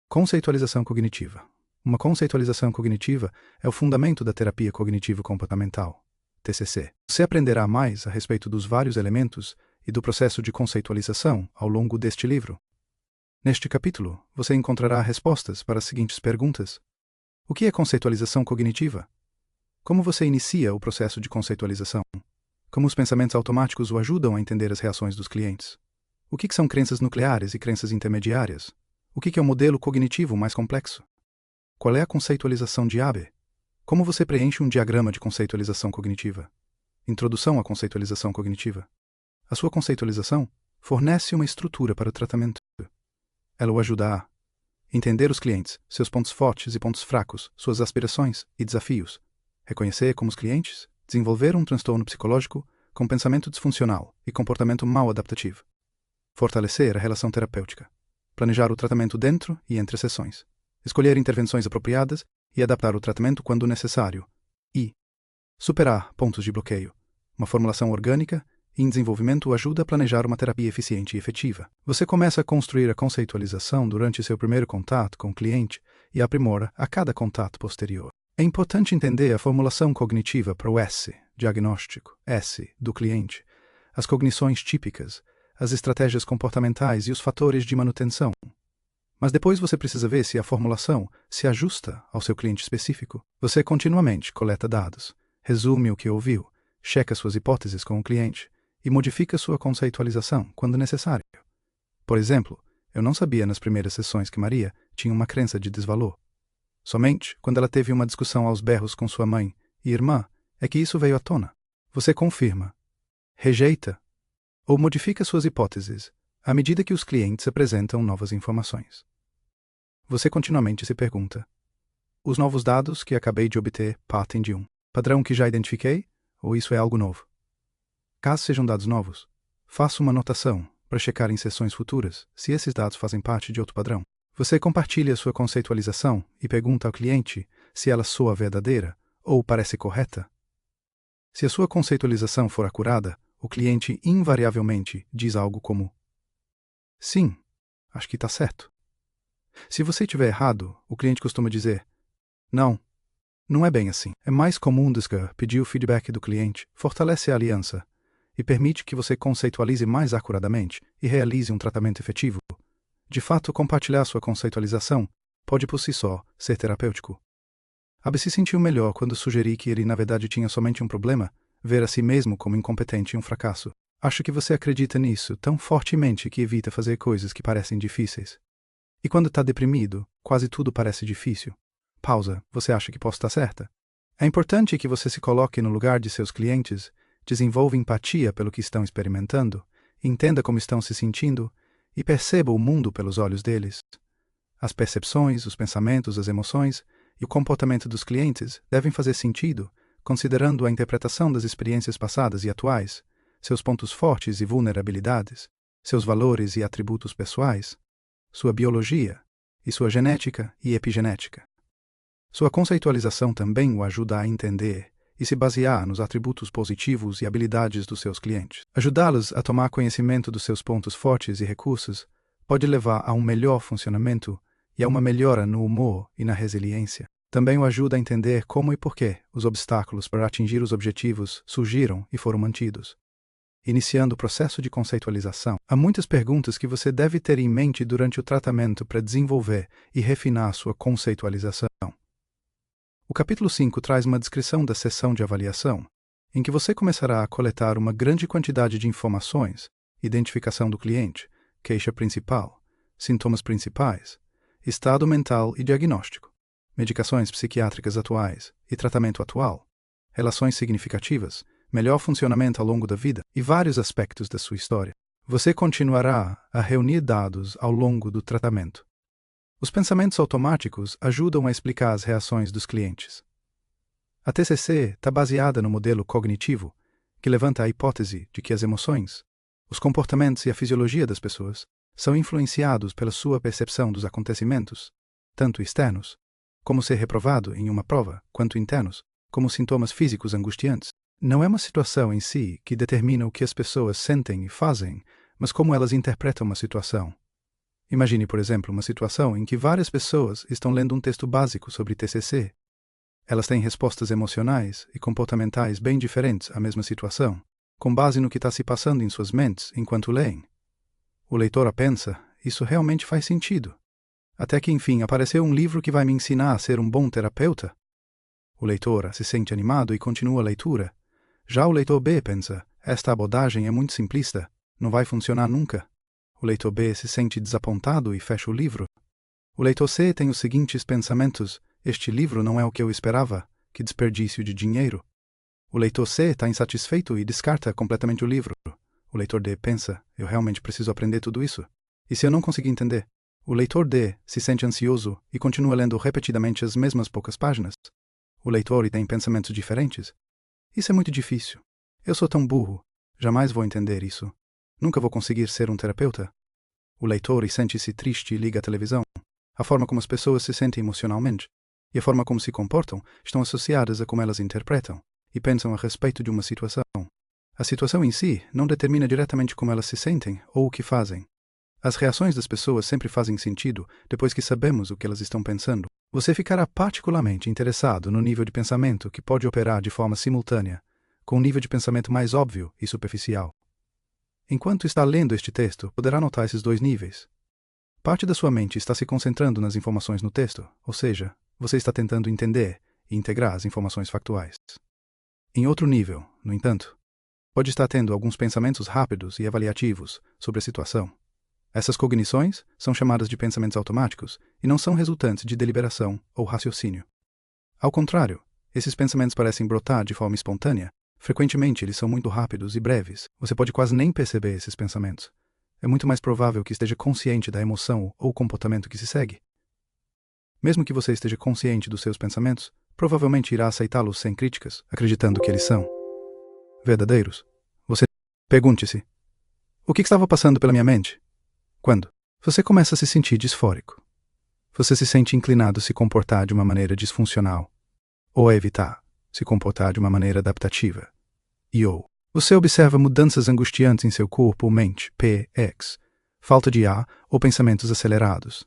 Conceitualização cognitiva. Uma conceitualização cognitiva é o fundamento da terapia cognitivo-comportamental, TCC. Você aprenderá mais a respeito dos vários elementos e do processo de conceitualização ao longo deste livro. Neste capítulo, você encontrará respostas para as seguintes perguntas. O que é conceitualização cognitiva? Como você inicia o processo de conceitualização? Como os pensamentos automáticos o ajudam a entender as reações dos clientes? O que são crenças nucleares e crenças intermediárias? O que é o modelo cognitivo mais complexo? Qual é a conceitualização de AB? Como você preenche um diagrama de conceitualização cognitiva? Introdução à conceitualização cognitiva. A sua conceitualização fornece uma estrutura para o tratamento. Ela o ajuda a entender os clientes, seus pontos fortes e pontos fracos, suas aspirações e desafios, reconhecer como os clientes, desenvolver um transtorno psicológico com pensamento disfuncional e comportamento mal adaptativo, fortalecer a relação terapêutica, planejar o tratamento dentro e entre sessões, escolher intervenções apropriadas e adaptar o tratamento quando necessário, e superar pontos de bloqueio. Uma formulação orgânica e em desenvolvimento ajuda a planejar uma terapia eficiente e efetiva. Você começa a construir a conceitualização durante seu primeiro contato com o cliente e aprimora a cada contato posterior. É importante entender a formulação cognitiva para o S, diagnóstico, S, do cliente, as cognições típicas, as estratégias comportamentais e os fatores de manutenção. Mas depois você precisa ver se a formulação se ajusta ao seu cliente específico. Você continuamente coleta dados, resume o que ouviu, checa suas hipóteses com o cliente e modifica sua conceitualização quando necessário. Por exemplo, eu não sabia nas primeiras sessões que Maria tinha uma crença de desvalor. Somente quando ela teve uma discussão aos berros com sua mãe e irmã é que isso veio à tona. Você confirma, rejeita ou modifica suas hipóteses à medida que os clientes apresentam novas informações. Você continuamente se pergunta: os novos dados que acabei de obter partem de um padrão que já identifiquei ou isso é algo novo? Caso sejam dados novos, faça uma anotação para checar em sessões futuras se esses dados fazem parte de outro padrão. Você compartilha sua conceitualização e pergunta ao cliente se ela soa verdadeira ou parece correta. Se a sua conceitualização for acurada, o cliente invariavelmente diz algo como: sim, acho que está certo. Se você estiver errado, o cliente costuma dizer: não, não é bem assim. É mais comum pedir o feedback do cliente, fortalece a aliança e permite que você conceitualize mais acuradamente e realize um tratamento efetivo. De fato, compartilhar sua conceitualização pode por si só ser terapêutico. Abe se sentiu melhor quando sugeri que ele na verdade tinha somente um problema, ver a si mesmo como incompetente e um fracasso. Acho que você acredita nisso tão fortemente que evita fazer coisas que parecem difíceis. E quando está deprimido, quase tudo parece difícil. Pausa, você acha que posso estar certa? É importante que você se coloque no lugar de seus clientes, desenvolva empatia pelo que estão experimentando, entenda como estão se sentindo e perceba o mundo pelos olhos deles. As percepções, os pensamentos, as emoções e o comportamento dos clientes devem fazer sentido, considerando a interpretação das experiências passadas e atuais, seus pontos fortes e vulnerabilidades, seus valores e atributos pessoais, sua biologia e sua genética e epigenética. Sua conceitualização também o ajuda a entender e se basear nos atributos positivos e habilidades dos seus clientes. Ajudá-los a tomar conhecimento dos seus pontos fortes e recursos pode levar a um melhor funcionamento e a uma melhora no humor e na resiliência. Também o ajuda a entender como e por que os obstáculos para atingir os objetivos surgiram e foram mantidos. Iniciando o processo de conceitualização, há muitas perguntas que você deve ter em mente durante o tratamento para desenvolver e refinar sua conceitualização. O capítulo 5 traz uma descrição da sessão de avaliação, em que você começará a coletar uma grande quantidade de informações, identificação do cliente, queixa principal, sintomas principais, estado mental e diagnóstico, medicações psiquiátricas atuais e tratamento atual, relações significativas, melhor funcionamento ao longo da vida e vários aspectos da sua história. Você continuará a reunir dados ao longo do tratamento. Os pensamentos automáticos ajudam a explicar as reações dos clientes. A TCC está baseada no modelo cognitivo, que levanta a hipótese de que as emoções, os comportamentos e a fisiologia das pessoas são influenciados pela sua percepção dos acontecimentos, tanto externos, como ser reprovado em uma prova, quanto internos, como sintomas físicos angustiantes. Não é uma situação em si que determina o que as pessoas sentem e fazem, mas como elas interpretam uma situação. Imagine, por exemplo, uma situação em que várias pessoas estão lendo um texto básico sobre TCC. Elas têm respostas emocionais e comportamentais bem diferentes à mesma situação, com base no que está se passando em suas mentes enquanto leem. O leitor pensa, isso realmente faz sentido. Até que, enfim, apareceu um livro que vai me ensinar a ser um bom terapeuta. O leitor se sente animado e continua a leitura. Já o leitor B pensa, esta abordagem é muito simplista, não vai funcionar nunca. O leitor B se sente desapontado e fecha o livro. O leitor C tem os seguintes pensamentos, este livro não é o que eu esperava, que desperdício de dinheiro. O leitor C está insatisfeito e descarta completamente o livro. O leitor D pensa, eu realmente preciso aprender tudo isso. E se eu não conseguir entender? O leitor D se sente ansioso e continua lendo repetidamente as mesmas poucas páginas. O leitor tem pensamentos diferentes. Isso é muito difícil. Eu sou tão burro. Jamais vou entender isso. Nunca vou conseguir ser um terapeuta. O leitor sente-se triste e liga a televisão. A forma como as pessoas se sentem emocionalmente e a forma como se comportam estão associadas a como elas interpretam e pensam a respeito de uma situação. A situação em si não determina diretamente como elas se sentem ou o que fazem. As reações das pessoas sempre fazem sentido depois que sabemos o que elas estão pensando. Você ficará particularmente interessado no nível de pensamento que pode operar de forma simultânea, com um nível de pensamento mais óbvio e superficial. Enquanto está lendo este texto, poderá notar esses dois níveis. Parte da sua mente está se concentrando nas informações no texto, ou seja, você está tentando entender e integrar as informações factuais. Em outro nível, no entanto, pode estar tendo alguns pensamentos rápidos e avaliativos sobre a situação. Essas cognições são chamadas de pensamentos automáticos e não são resultantes de deliberação ou raciocínio. Ao contrário, esses pensamentos parecem brotar de forma espontânea. Frequentemente, eles são muito rápidos e breves. Você pode quase nem perceber esses pensamentos. É muito mais provável que esteja consciente da emoção ou comportamento que se segue. Mesmo que você esteja consciente dos seus pensamentos, provavelmente irá aceitá-los sem críticas, acreditando que eles são verdadeiros. Você pergunte-se, o que estava passando pela minha mente? Quando você começa a se sentir disfórico, você se sente inclinado a se comportar de uma maneira disfuncional, ou a evitar se comportar de uma maneira adaptativa. Ou você observa mudanças angustiantes em seu corpo ou mente, PX, falta de ar ou pensamentos acelerados.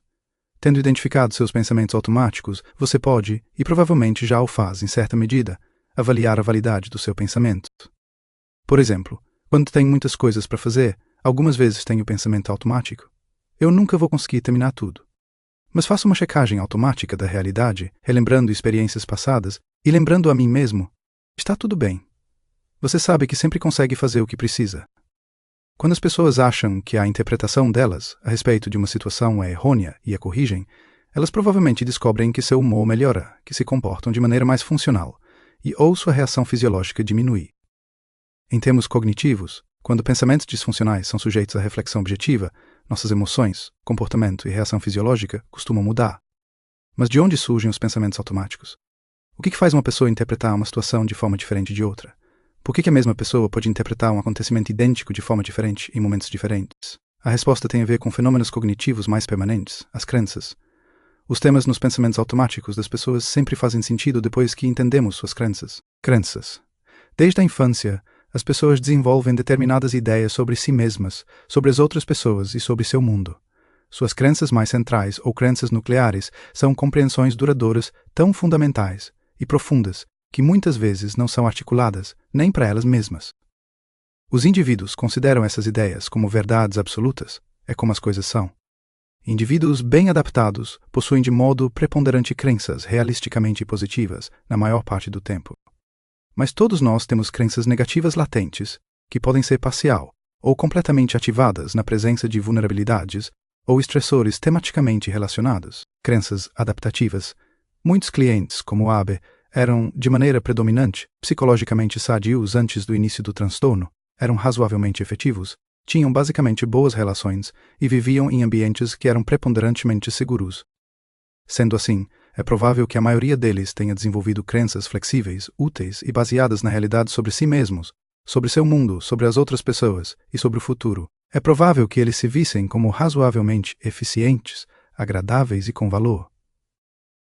Tendo identificado seus pensamentos automáticos, você pode, e provavelmente já o faz em certa medida, avaliar a validade do seu pensamento. Por exemplo, quando tem muitas coisas para fazer, algumas vezes tenho o pensamento automático. Eu nunca vou conseguir terminar tudo. Mas faço uma checagem automática da realidade, relembrando experiências passadas e lembrando a mim mesmo, está tudo bem. Você sabe que sempre consegue fazer o que precisa. Quando as pessoas acham que a interpretação delas a respeito de uma situação é errônea e a corrigem, elas provavelmente descobrem que seu humor melhora, que se comportam de maneira mais funcional e ou sua reação fisiológica diminui. Em termos cognitivos, quando pensamentos disfuncionais são sujeitos à reflexão objetiva, nossas emoções, comportamento e reação fisiológica costumam mudar. Mas de onde surgem os pensamentos automáticos? O que faz uma pessoa interpretar uma situação de forma diferente de outra? Por que a mesma pessoa pode interpretar um acontecimento idêntico de forma diferente em momentos diferentes? A resposta tem a ver com fenômenos cognitivos mais permanentes, as crenças. Os temas nos pensamentos automáticos das pessoas sempre fazem sentido depois que entendemos suas crenças. Crenças. Desde a infância, as pessoas desenvolvem determinadas ideias sobre si mesmas, sobre as outras pessoas e sobre seu mundo. Suas crenças mais centrais ou crenças nucleares são compreensões duradouras tão fundamentais e profundas que muitas vezes não são articuladas nem para elas mesmas. Os indivíduos consideram essas ideias como verdades absolutas, é como as coisas são. Indivíduos bem adaptados possuem de modo preponderante crenças realisticamente positivas na maior parte do tempo. Mas todos nós temos crenças negativas latentes, que podem ser parcial ou completamente ativadas na presença de vulnerabilidades ou estressores tematicamente relacionados. Crenças adaptativas. Muitos clientes, como Abe, eram, de maneira predominante, psicologicamente sadios antes do início do transtorno, eram razoavelmente efetivos, tinham basicamente boas relações e viviam em ambientes que eram preponderantemente seguros. Sendo assim, é provável que a maioria deles tenha desenvolvido crenças flexíveis, úteis e baseadas na realidade sobre si mesmos, sobre seu mundo, sobre as outras pessoas e sobre o futuro. É provável que eles se vissem como razoavelmente eficientes, agradáveis e com valor.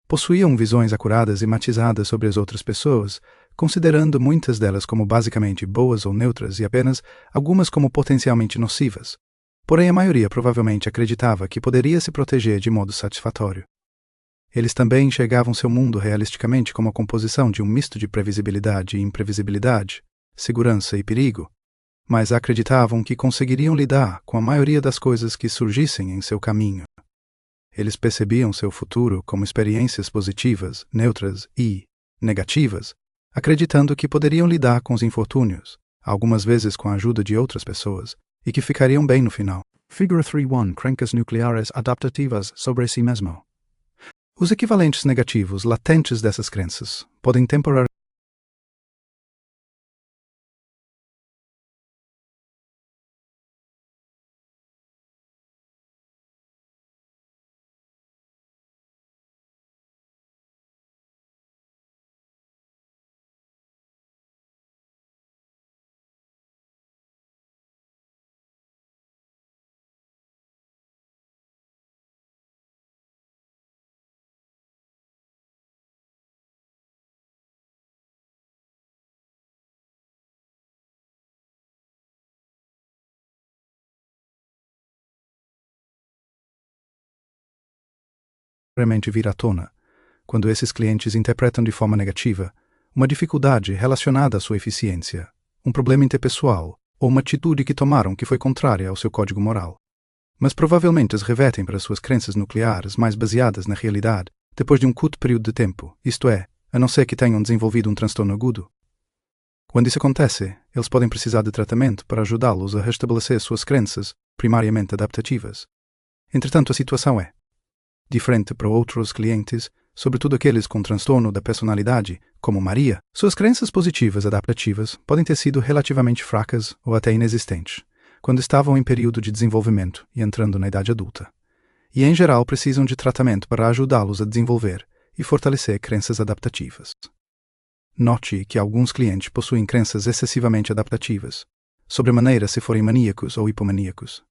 Possuíam visões acuradas e matizadas sobre as outras pessoas, considerando muitas delas como basicamente boas ou neutras e apenas algumas como potencialmente nocivas. Porém, a maioria provavelmente acreditava que poderia se proteger de modo satisfatório. Eles também enxergavam seu mundo realisticamente como a composição de um misto de previsibilidade e imprevisibilidade, segurança e perigo, mas acreditavam que conseguiriam lidar com a maioria das coisas que surgissem em seu caminho. Eles percebiam seu futuro como experiências positivas, neutras e negativas, acreditando que poderiam lidar com os infortúnios, algumas vezes com a ajuda de outras pessoas, e que ficariam bem no final. Figura 3.1 Crenças nucleares adaptativas sobre si mesmo. Os equivalentes negativos latentes dessas crenças podem temporariamente vir à tona, quando esses clientes interpretam de forma negativa uma dificuldade relacionada à sua eficiência, um problema interpessoal ou uma atitude que tomaram que foi contrária ao seu código moral. Mas provavelmente as revertem para suas crenças nucleares mais baseadas na realidade depois de um curto período de tempo, isto é, a não ser que tenham desenvolvido um transtorno agudo. Quando isso acontece, eles podem precisar de tratamento para ajudá-los a restabelecer suas crenças primariamente adaptativas. Entretanto, a situação é diferente para outros clientes, sobretudo aqueles com transtorno da personalidade, como Maria. Suas crenças positivas adaptativas podem ter sido relativamente fracas ou até inexistentes, quando estavam em período de desenvolvimento e entrando na idade adulta. E, em geral, precisam de tratamento para ajudá-los a desenvolver e fortalecer crenças adaptativas. Note que alguns clientes possuem crenças excessivamente adaptativas, sobremaneira se forem maníacos ou hipomaníacos.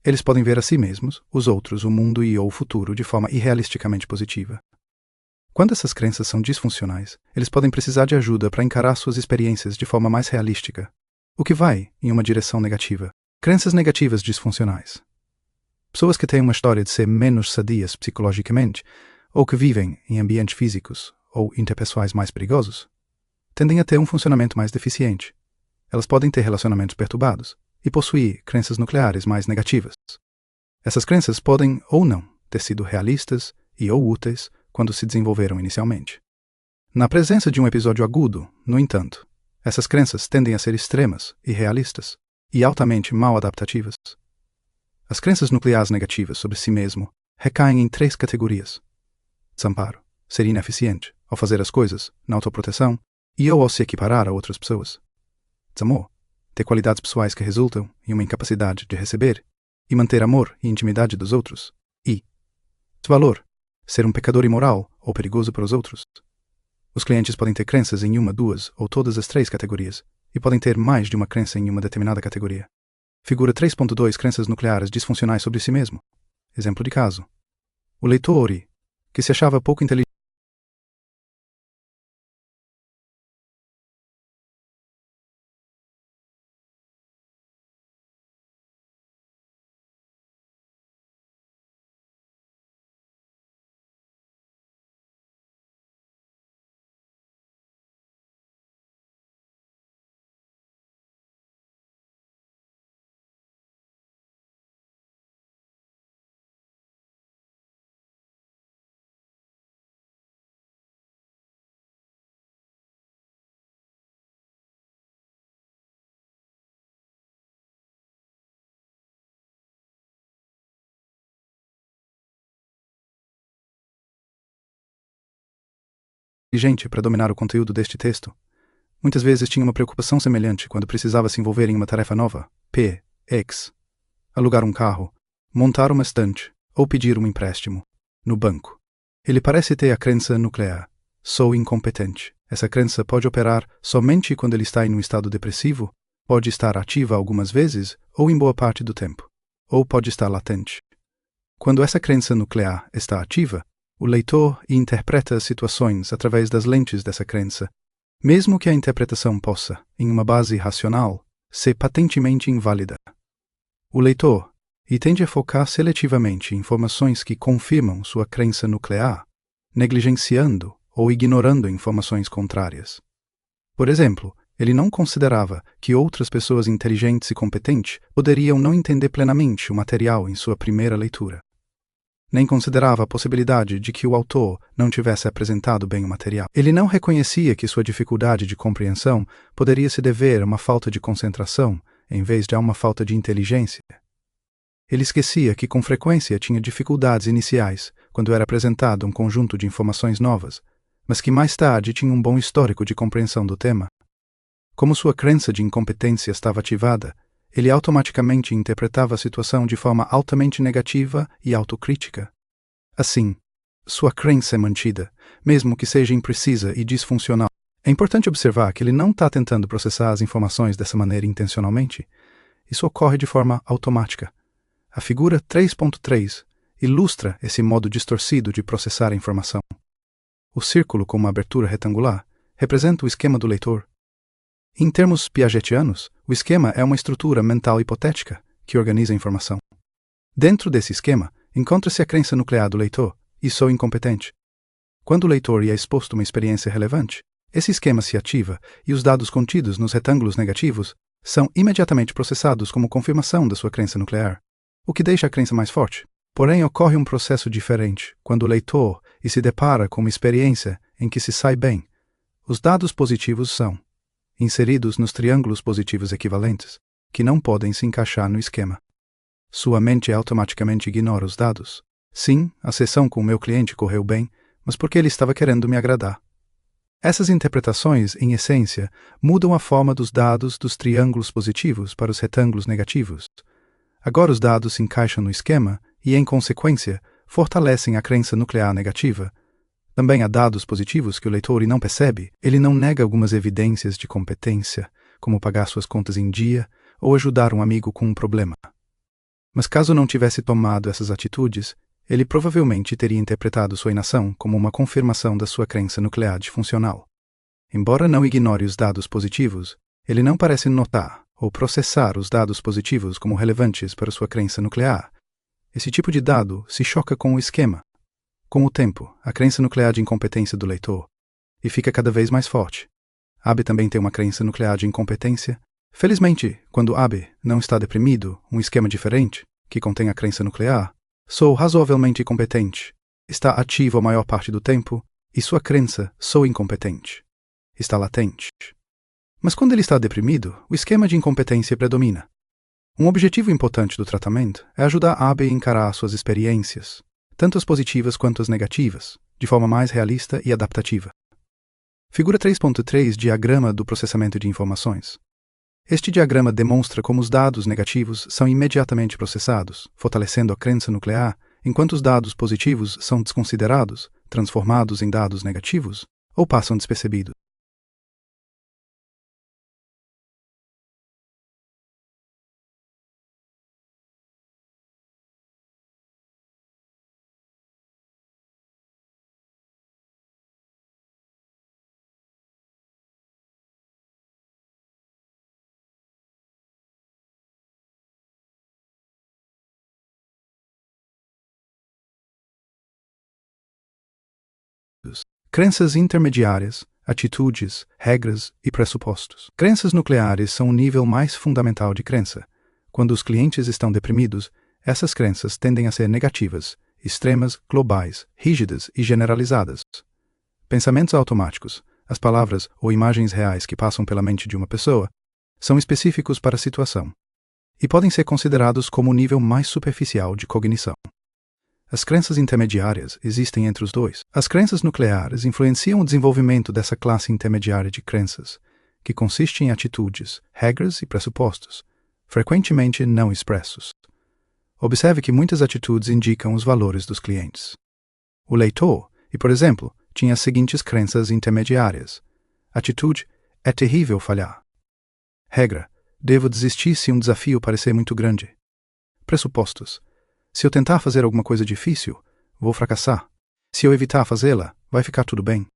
Eles podem ver a si mesmos, os outros, o mundo e ou o futuro de forma irrealisticamente positiva. Quando essas crenças são disfuncionais, eles podem precisar de ajuda para encarar suas experiências de forma mais realística, o que vai em uma direção negativa. Crenças negativas disfuncionais. Pessoas que têm uma história de ser menos sadias psicologicamente ou que vivem em ambientes físicos ou interpessoais mais perigosos tendem a ter um funcionamento mais deficiente. Elas podem ter relacionamentos perturbados e possuir crenças nucleares mais negativas. Essas crenças podem ou não ter sido realistas e ou úteis quando se desenvolveram inicialmente. Na presença de um episódio agudo, no entanto, essas crenças tendem a ser extremas, irrealistas e altamente mal adaptativas. As crenças nucleares negativas sobre si mesmo recaem em 3 categorias: desamparo, ser ineficiente ao fazer as coisas, na autoproteção e ou ao se equiparar a outras pessoas; desamor, ter qualidades pessoais que resultam em uma incapacidade de receber e manter amor e intimidade dos outros; e desvalor, ser um pecador imoral ou perigoso para os outros. Os clientes podem ter crenças em uma, 2 ou todas as 3 categorias e podem ter mais de uma crença em uma determinada categoria. Figura 3.2 Crenças nucleares disfuncionais sobre si mesmo. Exemplo de caso. O leitor, que se achava pouco inteligente, para dominar o conteúdo deste texto, muitas vezes tinha uma preocupação semelhante quando precisava se envolver em uma tarefa nova, alugar um carro, montar uma estante ou pedir um empréstimo no banco. Ele parece ter a crença nuclear: sou incompetente. Essa crença pode operar somente quando ele está em um estado depressivo, pode estar ativa algumas vezes ou em boa parte do tempo, ou pode estar latente. Quando essa crença nuclear está ativa, o leitor interpreta as situações através das lentes dessa crença, mesmo que a interpretação possa, em uma base racional, ser patentemente inválida. O leitor e tende a focar seletivamente em informações que confirmam sua crença nuclear, negligenciando ou ignorando informações contrárias. Por exemplo, ele não considerava que outras pessoas inteligentes e competentes poderiam não entender plenamente o material em sua primeira leitura. Nem considerava a possibilidade de que o autor não tivesse apresentado bem o material. Ele não reconhecia que sua dificuldade de compreensão poderia se dever a uma falta de concentração, em vez de a uma falta de inteligência. Ele esquecia que com frequência tinha dificuldades iniciais quando era apresentado um conjunto de informações novas, mas que mais tarde tinha um bom histórico de compreensão do tema. Como sua crença de incompetência estava ativada, ele automaticamente interpretava a situação de forma altamente negativa e autocrítica. Assim, sua crença é mantida, mesmo que seja imprecisa e disfuncional. É importante observar que ele não está tentando processar as informações dessa maneira intencionalmente. Isso ocorre de forma automática. A figura 3.3 ilustra esse modo distorcido de processar a informação. O círculo com uma abertura retangular representa o esquema do leitor. Em termos piagetianos, o esquema é uma estrutura mental hipotética que organiza a informação. Dentro desse esquema, encontra-se a crença nuclear do leitor, e sou incompetente. Quando o leitor é exposto a uma experiência relevante, esse esquema se ativa e os dados contidos nos retângulos negativos são imediatamente processados como confirmação da sua crença nuclear, o que deixa a crença mais forte. Porém, ocorre um processo diferente quando o leitor se depara com uma experiência em que se sai bem. Os dados positivos são inseridos nos triângulos positivos equivalentes, que não podem se encaixar no esquema. Sua mente automaticamente ignora os dados. Sim, a sessão com o meu cliente correu bem, mas porque ele estava querendo me agradar. Essas interpretações, em essência, mudam a forma dos dados dos triângulos positivos para os retângulos negativos. Agora os dados se encaixam no esquema e, em consequência, fortalecem a crença nuclear negativa. Também há dados positivos que o leitor não percebe. Ele não nega algumas evidências de competência, como pagar suas contas em dia ou ajudar um amigo com um problema. Mas caso não tivesse tomado essas atitudes, ele provavelmente teria interpretado sua inação como uma confirmação da sua crença nuclear disfuncional. Embora não ignore os dados positivos, ele não parece notar ou processar os dados positivos como relevantes para sua crença nuclear. Esse tipo de dado se choca com o esquema. Com o tempo, a crença nuclear de incompetência do leitor e fica cada vez mais forte. Abe também tem uma crença nuclear de incompetência. Felizmente, quando Abe não está deprimido, um esquema diferente, que contém a crença nuclear, sou razoavelmente competente, está ativo a maior parte do tempo, e sua crença, sou incompetente, está latente. Mas quando ele está deprimido, o esquema de incompetência predomina. Um objetivo importante do tratamento é ajudar Abe a encarar suas experiências, tanto as positivas quanto as negativas, de forma mais realista e adaptativa. Figura 3.3 Diagrama do processamento de informações. Este diagrama demonstra como os dados negativos são imediatamente processados, fortalecendo a crença nuclear, enquanto os dados positivos são desconsiderados, transformados em dados negativos, ou passam despercebidos. Crenças intermediárias, atitudes, regras e pressupostos. Crenças nucleares são o nível mais fundamental de crença. Quando os clientes estão deprimidos, essas crenças tendem a ser negativas, extremas, globais, rígidas e generalizadas. Pensamentos automáticos, as palavras ou imagens reais que passam pela mente de uma pessoa, são específicos para a situação e podem ser considerados como o nível mais superficial de cognição. As crenças intermediárias existem entre os dois. As crenças nucleares influenciam o desenvolvimento dessa classe intermediária de crenças, que consiste em atitudes, regras e pressupostos, frequentemente não expressos. Observe que muitas atitudes indicam os valores dos clientes. O leitor, por exemplo, tinha as seguintes crenças intermediárias. Atitude: é terrível falhar. Regra: devo desistir se um desafio parecer muito grande. Pressupostos: se eu tentar fazer alguma coisa difícil, vou fracassar. Se eu evitar fazê-la, vai ficar tudo bem.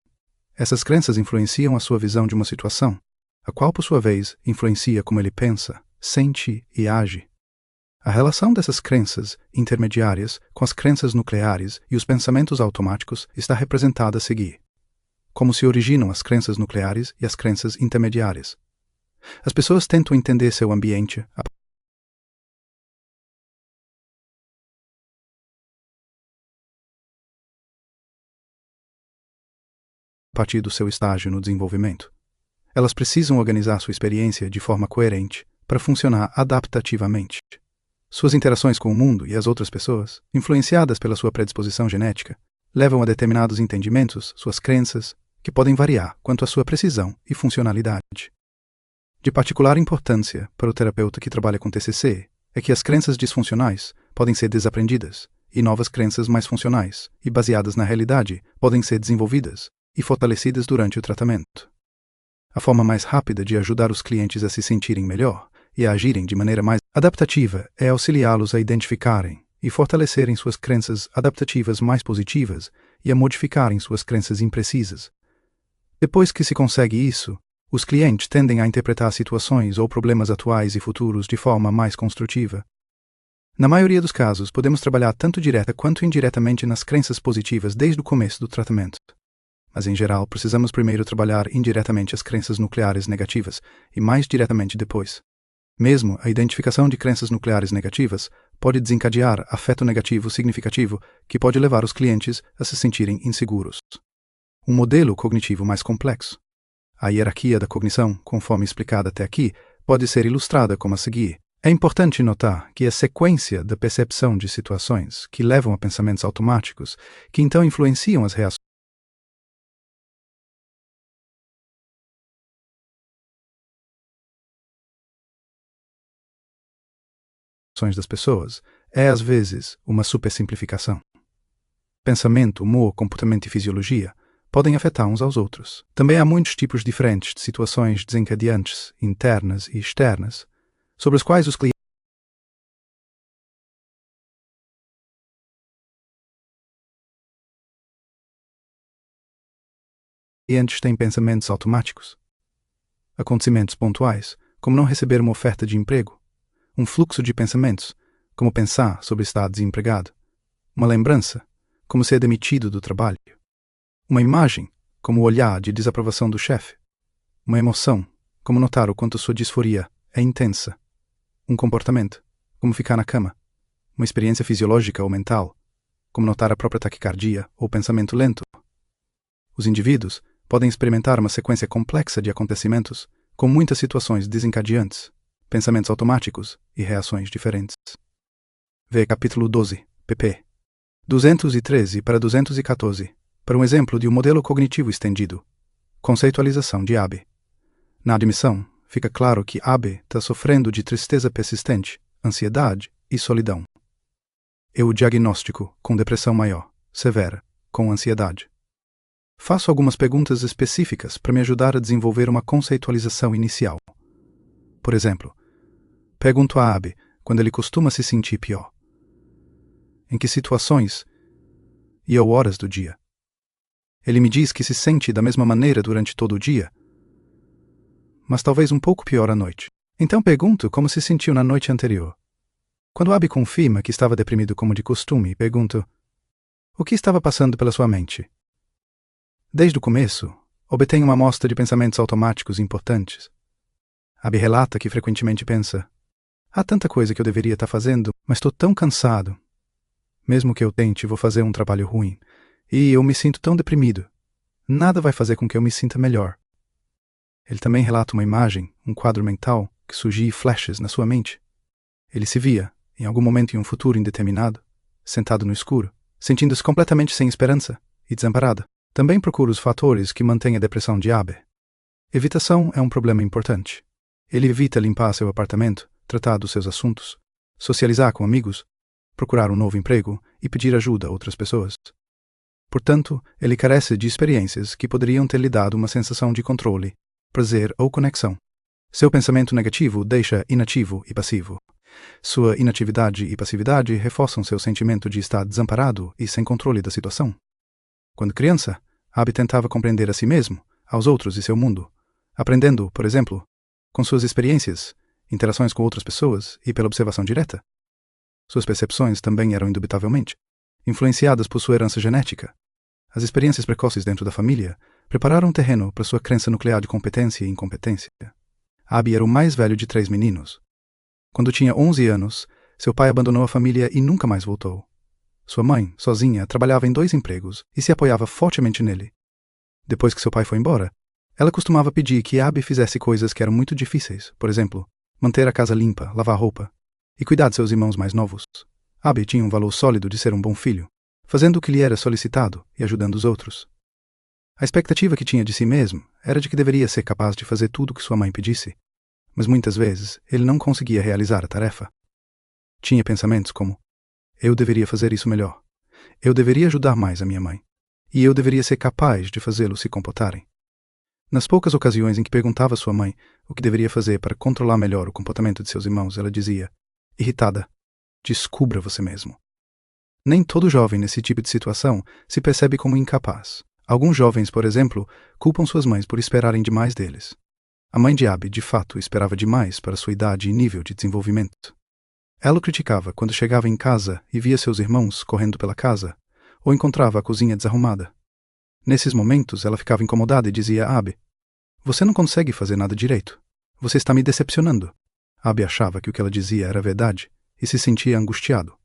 Essas crenças influenciam a sua visão de uma situação, a qual, por sua vez, influencia como ele pensa, sente e age. A relação dessas crenças intermediárias com as crenças nucleares e os pensamentos automáticos está representada a seguir. Como se originam as crenças nucleares e as crenças intermediárias. As pessoas tentam entender seu ambiente a partir do seu estágio no desenvolvimento. Elas precisam organizar sua experiência de forma coerente para funcionar adaptativamente. Suas interações com o mundo e as outras pessoas, influenciadas pela sua predisposição genética, levam a determinados entendimentos, suas crenças, que podem variar quanto à sua precisão e funcionalidade. De particular importância para o terapeuta que trabalha com TCC é que as crenças disfuncionais podem ser desaprendidas e novas crenças mais funcionais e baseadas na realidade podem ser desenvolvidas e fortalecidas durante o tratamento. A forma mais rápida de ajudar os clientes a se sentirem melhor e a agirem de maneira mais adaptativa é auxiliá-los a identificarem e fortalecerem suas crenças adaptativas mais positivas e a modificarem suas crenças imprecisas. Depois que se consegue isso, os clientes tendem a interpretar situações ou problemas atuais e futuros de forma mais construtiva. Na maioria dos casos, podemos trabalhar tanto direta quanto indiretamente nas crenças positivas desde o começo do tratamento. Mas, em geral, precisamos primeiro trabalhar indiretamente as crenças nucleares negativas e mais diretamente depois. Mesmo a identificação de crenças nucleares negativas pode desencadear afeto negativo significativo que pode levar os clientes a se sentirem inseguros. Um modelo cognitivo mais complexo. A hierarquia da cognição, conforme explicada até aqui, pode ser ilustrada como a seguir. É importante notar que a sequência da percepção de situações que levam a pensamentos automáticos, que então influenciam as reações das pessoas, é às vezes uma supersimplificação. Pensamento, humor, comportamento e fisiologia podem afetar uns aos outros. Também há muitos tipos diferentes de situações desencadeantes, internas e externas, sobre as quais os clientes têm pensamentos automáticos. Acontecimentos pontuais, como não receber uma oferta de emprego. Um fluxo de pensamentos, como pensar sobre estar desempregado. Uma lembrança, como ser demitido do trabalho. Uma imagem, como o olhar de desaprovação do chefe. Uma emoção, como notar o quanto sua disforia é intensa. Um comportamento, como ficar na cama. Uma experiência fisiológica ou mental, como notar a própria taquicardia ou pensamento lento. Os indivíduos podem experimentar uma sequência complexa de acontecimentos com muitas situações desencadeantes, pensamentos automáticos e reações diferentes. Vê capítulo 12, pp. 213 para 214, para um exemplo de um modelo cognitivo estendido. Conceitualização de Abe. Na admissão, fica claro que Abe está sofrendo de tristeza persistente, ansiedade e solidão. E o diagnóstico com depressão maior, severa, com ansiedade. Faço algumas perguntas específicas para me ajudar a desenvolver uma conceitualização inicial. Por exemplo, pergunto a Abe quando ele costuma se sentir pior. Em que situações e ou horas do dia? Ele me diz que se sente da mesma maneira durante todo o dia, mas talvez um pouco pior à noite. Então pergunto como se sentiu na noite anterior. Quando Abe confirma que estava deprimido como de costume, pergunto: o que estava passando pela sua mente? Desde o começo, obtenho uma amostra de pensamentos automáticos importantes. Abe relata que frequentemente pensa: há tanta coisa que eu deveria estar fazendo, mas estou tão cansado. Mesmo que eu tente, vou fazer um trabalho ruim. E eu me sinto tão deprimido. Nada vai fazer com que eu me sinta melhor. Ele também relata uma imagem, um quadro mental, que surgia flashes na sua mente. Ele se via, em algum momento em um futuro indeterminado, sentado no escuro, sentindo-se completamente sem esperança e desamparado. Também procura os fatores que mantêm a depressão de Abe. Evitação é um problema importante. Ele evita limpar seu apartamento, tratar dos seus assuntos, socializar com amigos, procurar um novo emprego e pedir ajuda a outras pessoas. Portanto, ele carece de experiências que poderiam ter lhe dado uma sensação de controle, prazer ou conexão. Seu pensamento negativo o deixa inativo e passivo. Sua inatividade e passividade reforçam seu sentimento de estar desamparado e sem controle da situação. Quando criança, Abe tentava compreender a si mesmo, aos outros e seu mundo, aprendendo, por exemplo, com suas experiências, interações com outras pessoas e pela observação direta. Suas percepções também eram indubitavelmente influenciadas por sua herança genética. As experiências precoces dentro da família prepararam o terreno para sua crença nuclear de competência e incompetência. Abi era o mais velho de 3 meninos. Quando tinha 11 anos, seu pai abandonou a família e nunca mais voltou. Sua mãe, sozinha, trabalhava em 2 empregos e se apoiava fortemente nele. Depois que seu pai foi embora, ela costumava pedir que Abi fizesse coisas que eram muito difíceis, por exemplo, manter a casa limpa, lavar roupa e cuidar de seus irmãos mais novos. Abi tinha um valor sólido de ser um bom filho, fazendo o que lhe era solicitado e ajudando os outros. A expectativa que tinha de si mesmo era de que deveria ser capaz de fazer tudo o que sua mãe pedisse, mas muitas vezes ele não conseguia realizar a tarefa. Tinha pensamentos como: eu deveria fazer isso melhor, eu deveria ajudar mais a minha mãe, e eu deveria ser capaz de fazê-los se comportarem. Nas poucas ocasiões em que perguntava a sua mãe o que deveria fazer para controlar melhor o comportamento de seus irmãos, ela dizia, irritada: descubra você mesmo. Nem todo jovem nesse tipo de situação se percebe como incapaz. Alguns jovens, por exemplo, culpam suas mães por esperarem demais deles. A mãe de Abi, de fato, esperava demais para sua idade e nível de desenvolvimento. Ela o criticava quando chegava em casa e via seus irmãos correndo pela casa, ou encontrava a cozinha desarrumada. Nesses momentos, ela ficava incomodada e dizia a Abi: você não consegue fazer nada direito. Você está me decepcionando. Abi achava que o que ela dizia era verdade e se sentia angustiado.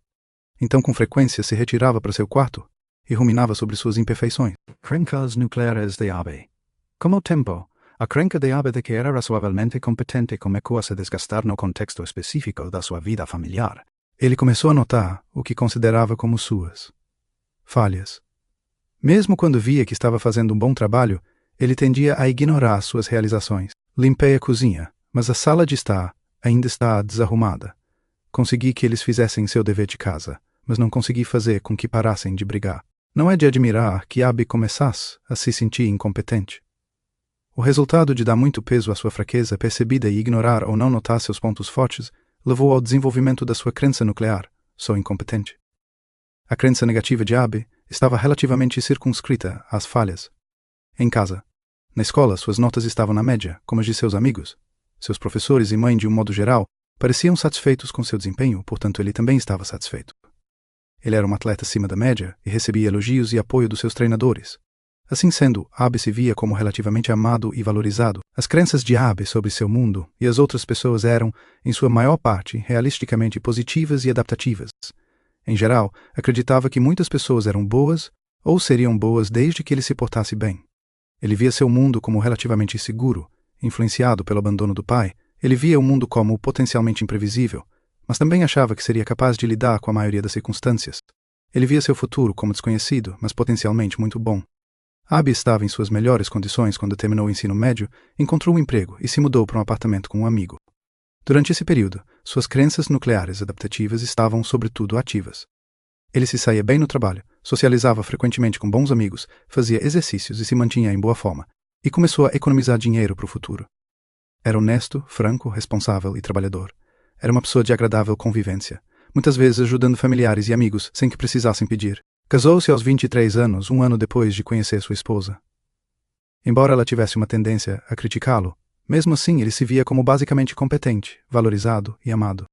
Então, com frequência, se retirava para seu quarto e ruminava sobre suas imperfeições. Crenças nucleares de Abi. Como tempo, a crenca de Abi de que era razoavelmente competente começou a se desgastar no contexto específico da sua vida familiar. Ele começou a notar o que considerava como suas falhas. Mesmo quando via que estava fazendo um bom trabalho, ele tendia a ignorar suas realizações. Limpei a cozinha, mas a sala de estar ainda está desarrumada. Consegui que eles fizessem seu dever de casa, mas não consegui fazer com que parassem de brigar. Não é de admirar que Abi começasse a se sentir incompetente. O resultado de dar muito peso à sua fraqueza percebida e ignorar ou não notar seus pontos fortes levou ao desenvolvimento da sua crença nuclear: sou incompetente. A crença negativa de Abi estava relativamente circunscrita às falhas. Em casa, na escola, suas notas estavam na média, como as de seus amigos. Seus professores e mãe, de um modo geral, pareciam satisfeitos com seu desempenho, portanto ele também estava satisfeito. Ele era um atleta acima da média e recebia elogios e apoio dos seus treinadores. Assim sendo, Abi se via como relativamente amado e valorizado. As crenças de Abi sobre seu mundo e as outras pessoas eram, em sua maior parte, realisticamente positivas e adaptativas. Em geral, acreditava que muitas pessoas eram boas ou seriam boas desde que ele se portasse bem. Ele via seu mundo como relativamente seguro, influenciado pelo abandono do pai. Ele via o mundo como potencialmente imprevisível, mas também achava que seria capaz de lidar com a maioria das circunstâncias. Ele via seu futuro como desconhecido, mas potencialmente muito bom. Abi estava em suas melhores condições quando terminou o ensino médio, encontrou um emprego e se mudou para um apartamento com um amigo. Durante esse período, suas crenças nucleares adaptativas estavam, sobretudo, ativas. Ele se saía bem no trabalho, socializava frequentemente com bons amigos, fazia exercícios e se mantinha em boa forma, e começou a economizar dinheiro para o futuro. Era honesto, franco, responsável e trabalhador. Era uma pessoa de agradável convivência, muitas vezes ajudando familiares e amigos sem que precisassem pedir. Casou-se aos 23 anos, um ano depois de conhecer sua esposa. Embora ela tivesse uma tendência a criticá-lo, mesmo assim ele se via como basicamente competente, valorizado e amado.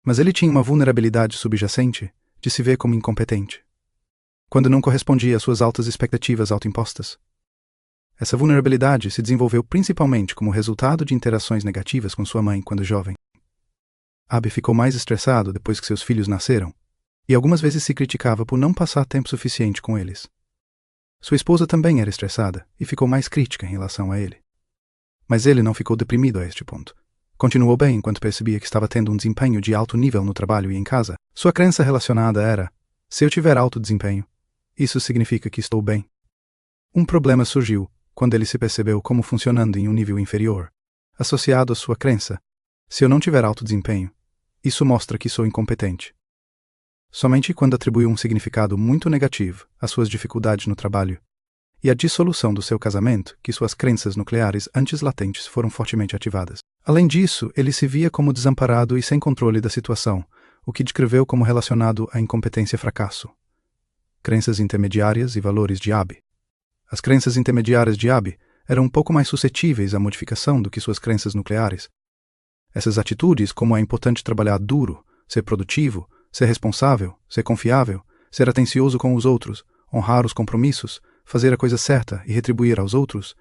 Mas ele tinha uma vulnerabilidade subjacente de se ver como incompetente, quando não correspondia às suas altas expectativas autoimpostas. Essa vulnerabilidade se desenvolveu principalmente como resultado de interações negativas com sua mãe quando jovem. Abi ficou mais estressado depois que seus filhos nasceram, e algumas vezes se criticava por não passar tempo suficiente com eles. Sua esposa também era estressada e ficou mais crítica em relação a ele. Mas ele não ficou deprimido a este ponto. Continuou bem enquanto percebia que estava tendo um desempenho de alto nível no trabalho e em casa. Sua crença relacionada era: se eu tiver alto desempenho, isso significa que estou bem. Um problema surgiu quando ele se percebeu como funcionando em um nível inferior, associado à sua crença: se eu não tiver alto desempenho, isso mostra que sou incompetente. Somente quando atribuiu um significado muito negativo às suas dificuldades no trabalho e à dissolução do seu casamento que suas crenças nucleares antes latentes foram fortemente ativadas. Além disso, ele se via como desamparado e sem controle da situação, o que descreveu como relacionado à incompetência e fracasso. Crenças intermediárias e valores de Abi. As crenças intermediárias de Abi eram um pouco mais suscetíveis à modificação do que suas crenças nucleares. Essas atitudes, como é importante trabalhar duro, ser produtivo, ser responsável, ser confiável, ser atencioso com os outros, honrar os compromissos, fazer a coisa certa e retribuir aos outros,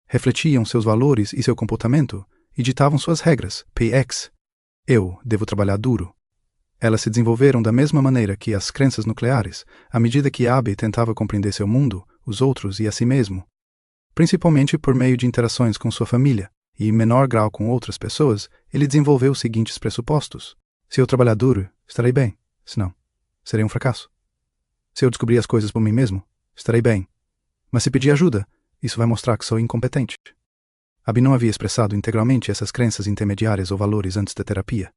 refletiam seus valores e seu comportamento e ditavam suas regras, PX. Eu devo trabalhar duro. Elas se desenvolveram da mesma maneira que as crenças nucleares, à medida que Abe tentava compreender seu mundo, os outros e a si mesmo, principalmente por meio de interações com sua família e, em menor grau com outras pessoas, ele desenvolveu os seguintes pressupostos. Se eu trabalhar duro, estarei bem. Se não, serei um fracasso. Se eu descobrir as coisas por mim mesmo, estarei bem. Mas se pedir ajuda, isso vai mostrar que sou incompetente. Abe não havia expressado integralmente essas crenças intermediárias ou valores antes da terapia.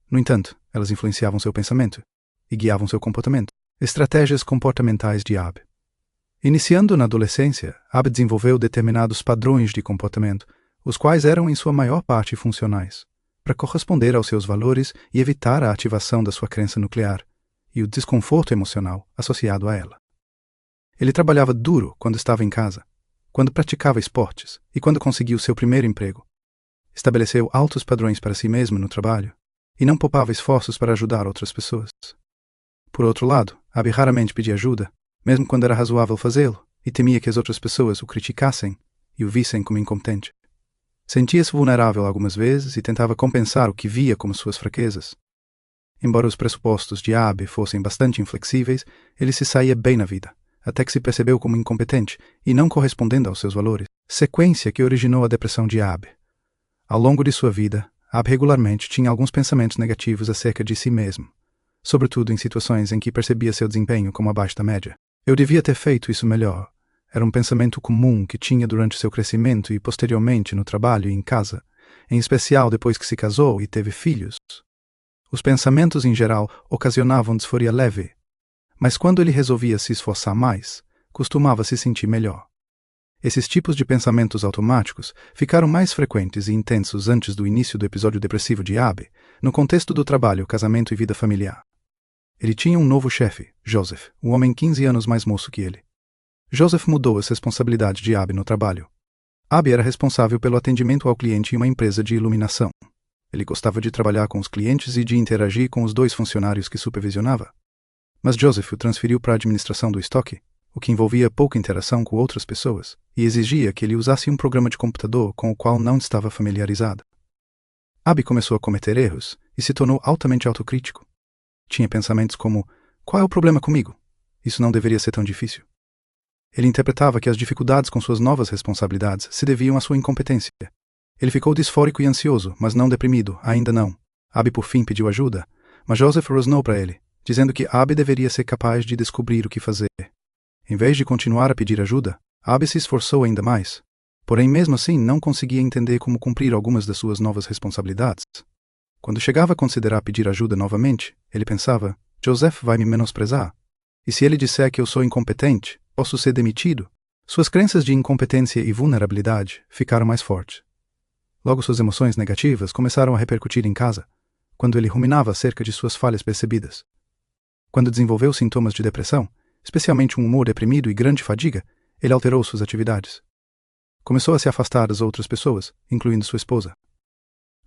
No entanto, elas influenciavam seu pensamento e guiavam seu comportamento. Estratégias comportamentais de Abe. Iniciando na adolescência, Abe desenvolveu determinados padrões de comportamento, os quais eram em sua maior parte funcionais, para corresponder aos seus valores e evitar a ativação da sua crença nuclear e o desconforto emocional associado a ela. Ele trabalhava duro quando estava em casa, quando praticava esportes e quando conseguiu seu primeiro emprego. Estabeleceu altos padrões para si mesmo no trabalho e não poupava esforços para ajudar outras pessoas. Por outro lado, Abe raramente pedia ajuda, mesmo quando era razoável fazê-lo, e temia que as outras pessoas o criticassem e o vissem como incompetente. Sentia-se vulnerável algumas vezes e tentava compensar o que via como suas fraquezas. Embora os pressupostos de Abe fossem bastante inflexíveis, ele se saía bem na vida, até que se percebeu como incompetente e não correspondendo aos seus valores, sequência que originou a depressão de Abe. Ao longo de sua vida, Abe regularmente tinha alguns pensamentos negativos acerca de si mesmo, sobretudo em situações em que percebia seu desempenho como abaixo da média. Eu devia ter feito isso melhor. Era um pensamento comum que tinha durante seu crescimento e posteriormente no trabalho e em casa, em especial depois que se casou e teve filhos. Os pensamentos em geral ocasionavam disforia leve, mas quando ele resolvia se esforçar mais, costumava se sentir melhor. Esses tipos de pensamentos automáticos ficaram mais frequentes e intensos antes do início do episódio depressivo de Abe, no contexto do trabalho, casamento e vida familiar. Ele tinha um novo chefe, Joseph, um homem 15 anos mais moço que ele. Joseph mudou as responsabilidades de Abe no trabalho. Abe era responsável pelo atendimento ao cliente em uma empresa de iluminação. Ele gostava de trabalhar com os clientes e de interagir com os 2 funcionários que supervisionava. Mas Joseph o transferiu para a administração do estoque, o que envolvia pouca interação com outras pessoas, e exigia que ele usasse um programa de computador com o qual não estava familiarizado. Abe começou a cometer erros e se tornou altamente autocrítico. Tinha pensamentos como: qual é o problema comigo? Isso não deveria ser tão difícil. Ele interpretava que as dificuldades com suas novas responsabilidades se deviam à sua incompetência. Ele ficou disfórico e ansioso, mas não deprimido, ainda não. Abe por fim pediu ajuda, mas Joseph rosnou para ele, dizendo que Abe deveria ser capaz de descobrir o que fazer. Em vez de continuar a pedir ajuda, Abe se esforçou ainda mais. Porém, mesmo assim, não conseguia entender como cumprir algumas das suas novas responsabilidades. Quando chegava a considerar pedir ajuda novamente, ele pensava: Joseph vai me menosprezar. E se ele disser que eu sou incompetente, posso ser demitido? Suas crenças de incompetência e vulnerabilidade ficaram mais fortes. Logo suas emoções negativas começaram a repercutir em casa, quando ele ruminava acerca de suas falhas percebidas. Quando desenvolveu sintomas de depressão, especialmente um humor deprimido e grande fadiga, ele alterou suas atividades. Começou a se afastar das outras pessoas, incluindo sua esposa.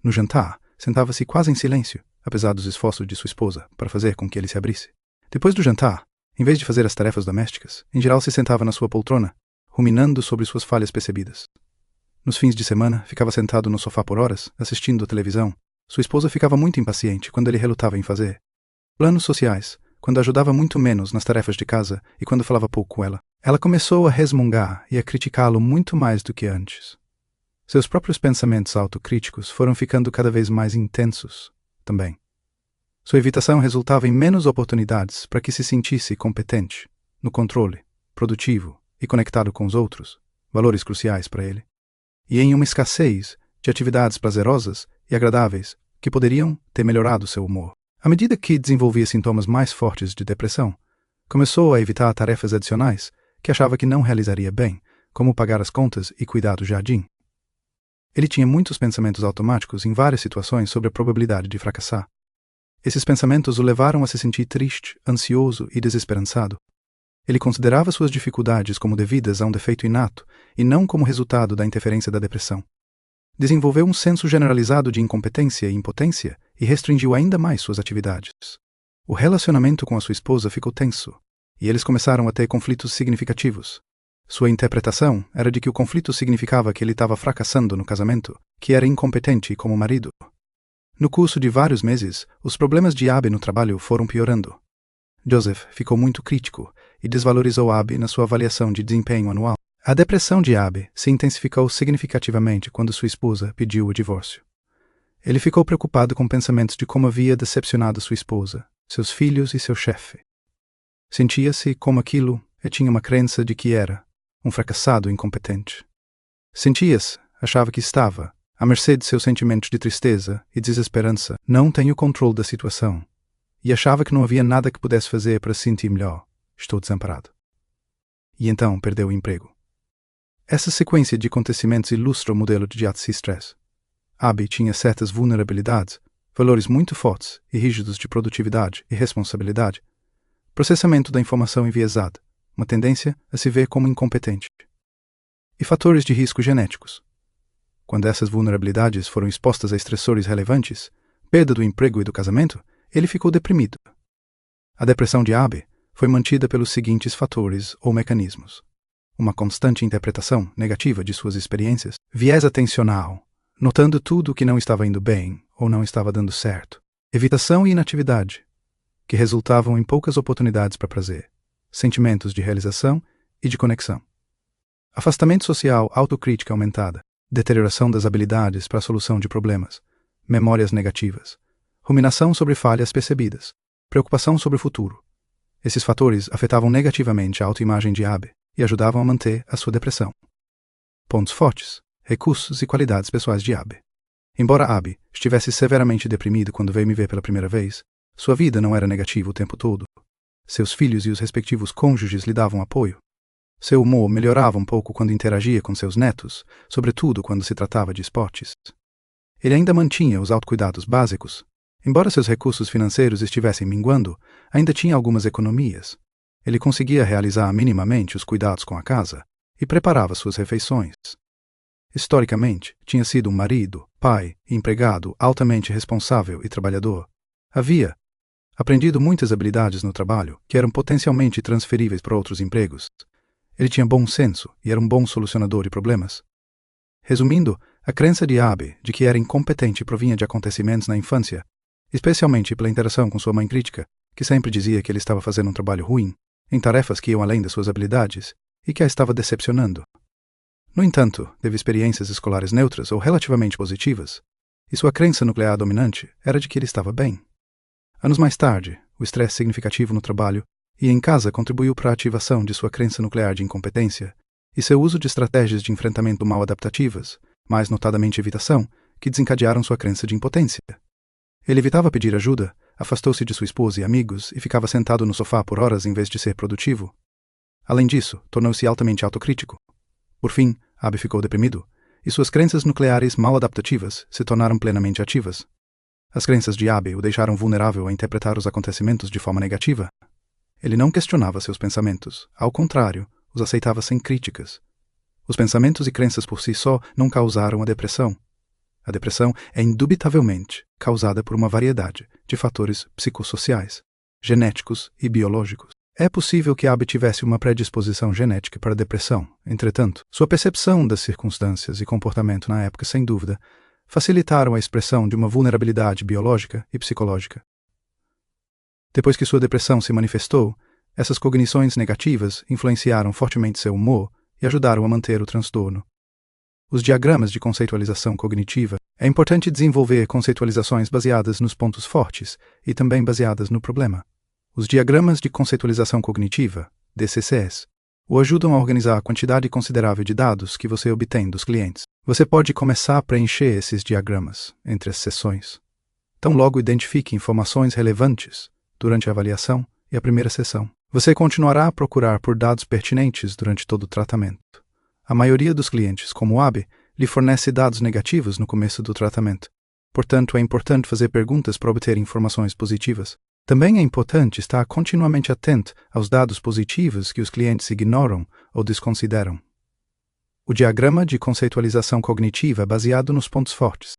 No jantar, sentava-se quase em silêncio, apesar dos esforços de sua esposa para fazer com que ele se abrisse. Depois do jantar, em vez de fazer as tarefas domésticas, em geral se sentava na sua poltrona, ruminando sobre suas falhas percebidas. Nos fins de semana, ficava sentado no sofá por horas, assistindo à televisão. Sua esposa ficava muito impaciente quando ele relutava em fazer planos sociais, quando ajudava muito menos nas tarefas de casa e quando falava pouco com ela. Ela começou a resmungar e a criticá-lo muito mais do que antes. Seus próprios pensamentos autocríticos foram ficando cada vez mais intensos também. Sua evitação resultava em menos oportunidades para que se sentisse competente, no controle, produtivo e conectado com os outros, valores cruciais para ele, e em uma escassez de atividades prazerosas e agradáveis que poderiam ter melhorado seu humor. À medida que desenvolvia sintomas mais fortes de depressão, começou a evitar tarefas adicionais que achava que não realizaria bem, como pagar as contas e cuidar do jardim. Ele tinha muitos pensamentos automáticos em várias situações sobre a probabilidade de fracassar. Esses pensamentos o levaram a se sentir triste, ansioso e desesperançado. Ele considerava suas dificuldades como devidas a um defeito inato e não como resultado da interferência da depressão. desenvolveu um senso generalizado de incompetência e impotência e restringiu ainda mais suas atividades. O relacionamento com a sua esposa ficou tenso, e eles começaram a ter conflitos significativos. Sua interpretação era de que o conflito significava que ele estava fracassando no casamento, que era incompetente como marido. No curso de vários meses, os problemas de Abby no trabalho foram piorando. Joseph ficou muito crítico e desvalorizou Abby na sua avaliação de desempenho anual. A depressão de Abby se intensificou significativamente quando sua esposa pediu o divórcio. Ele ficou preocupado com pensamentos de como havia decepcionado sua esposa, seus filhos e seu chefe. Sentia-se como aquilo e tinha uma crença de que era um fracassado incompetente. Sentia-se, achava que estava, à mercê de seus sentimentos de tristeza e desesperança, não tem o controle da situação, e achava que não havia nada que pudesse fazer para se sentir melhor. Estou desamparado. E então perdeu o emprego. Essa sequência de acontecimentos ilustra o modelo de stress. Abby tinha certas vulnerabilidades, valores muito fortes e rígidos de produtividade e responsabilidade, processamento da informação enviesada, uma tendência a se ver como incompetente, e fatores de risco genéticos. Quando essas vulnerabilidades foram expostas a estressores relevantes, perda do emprego e do casamento, ele ficou deprimido. A depressão de Abby foi mantida pelos seguintes fatores ou mecanismos: uma constante interpretação negativa de suas experiências, viés atencional, notando tudo o que não estava indo bem ou não estava dando certo, evitação e inatividade, que resultavam em poucas oportunidades para prazer, sentimentos de realização e de conexão, afastamento social, autocrítica aumentada, deterioração das habilidades para a solução de problemas, memórias negativas, ruminação sobre falhas percebidas, preocupação sobre o futuro. Esses fatores afetavam negativamente a autoimagem de Abby e ajudavam a manter a sua depressão. Pontos fortes, recursos e qualidades pessoais de Abby. Embora Abby estivesse severamente deprimido quando veio me ver pela primeira vez, sua vida não era negativa o tempo todo. Seus filhos e os respectivos cônjuges lhe davam apoio. Seu humor melhorava um pouco quando interagia com seus netos, sobretudo quando se tratava de esportes. Ele ainda mantinha os autocuidados básicos. Embora seus recursos financeiros estivessem minguando, ainda tinha algumas economias. Ele conseguia realizar minimamente os cuidados com a casa e preparava suas refeições. Historicamente, tinha sido um marido, pai e empregado altamente responsável e trabalhador. Havia aprendido muitas habilidades no trabalho que eram potencialmente transferíveis para outros empregos. Ele tinha bom senso e era um bom solucionador de problemas. Resumindo, a crença de Abby de que era incompetente provinha de acontecimentos na infância, especialmente pela interação com sua mãe crítica, que sempre dizia que ele estava fazendo um trabalho ruim, em tarefas que iam além das suas habilidades, e que a estava decepcionando. No entanto, teve experiências escolares neutras ou relativamente positivas, e sua crença nuclear dominante era de que ele estava bem. Anos mais tarde, o estresse significativo no trabalho e em casa contribuiu para a ativação de sua crença nuclear de incompetência e seu uso de estratégias de enfrentamento mal adaptativas, mais notadamente evitação, que desencadearam sua crença de impotência. Ele evitava pedir ajuda, afastou-se de sua esposa e amigos e ficava sentado no sofá por horas em vez de ser produtivo. Além disso, tornou-se altamente autocrítico. Por fim, Abby ficou deprimido, e suas crenças nucleares mal adaptativas se tornaram plenamente ativas. As crenças de Abby o deixaram vulnerável a interpretar os acontecimentos de forma negativa. Ele não questionava seus pensamentos, ao contrário, os aceitava sem críticas. Os pensamentos e crenças por si só não causaram a depressão. A depressão é indubitavelmente causada por uma variedade de fatores psicossociais, genéticos e biológicos. É possível que Abby tivesse uma predisposição genética para a depressão. Entretanto, sua percepção das circunstâncias e comportamento na época, sem dúvida, facilitaram a expressão de uma vulnerabilidade biológica e psicológica. Depois que sua depressão se manifestou, essas cognições negativas influenciaram fortemente seu humor e ajudaram a manter o transtorno. Os diagramas de conceitualização cognitiva. É importante desenvolver conceitualizações baseadas nos pontos fortes e também baseadas no problema. Os diagramas de conceitualização cognitiva, DCCs, o ajudam a organizar a quantidade considerável de dados que você obtém dos clientes. Você pode começar a preencher esses diagramas entre as sessões. Tão logo identifique informações relevantes durante a avaliação e a primeira sessão. Você continuará a procurar por dados pertinentes durante todo o tratamento. A maioria dos clientes, como Abby, lhe fornece dados negativos no começo do tratamento. Portanto, é importante fazer perguntas para obter informações positivas. Também é importante estar continuamente atento aos dados positivos que os clientes ignoram ou desconsideram. O diagrama de conceitualização cognitiva baseado nos pontos fortes.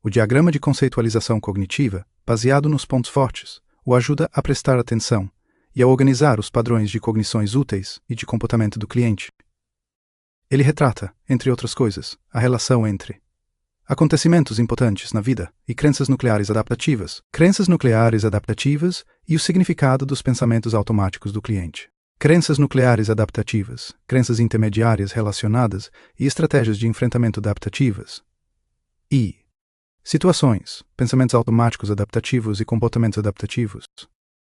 O diagrama de conceitualização cognitiva, baseado nos pontos fortes, o ajuda a prestar atenção e a organizar os padrões de cognições úteis e de comportamento do cliente. Ele retrata, entre outras coisas, a relação entre acontecimentos importantes na vida e crenças nucleares adaptativas e o significado dos pensamentos automáticos do cliente. Crenças nucleares adaptativas, crenças intermediárias relacionadas e estratégias de enfrentamento adaptativas. E situações, pensamentos automáticos adaptativos e comportamentos adaptativos.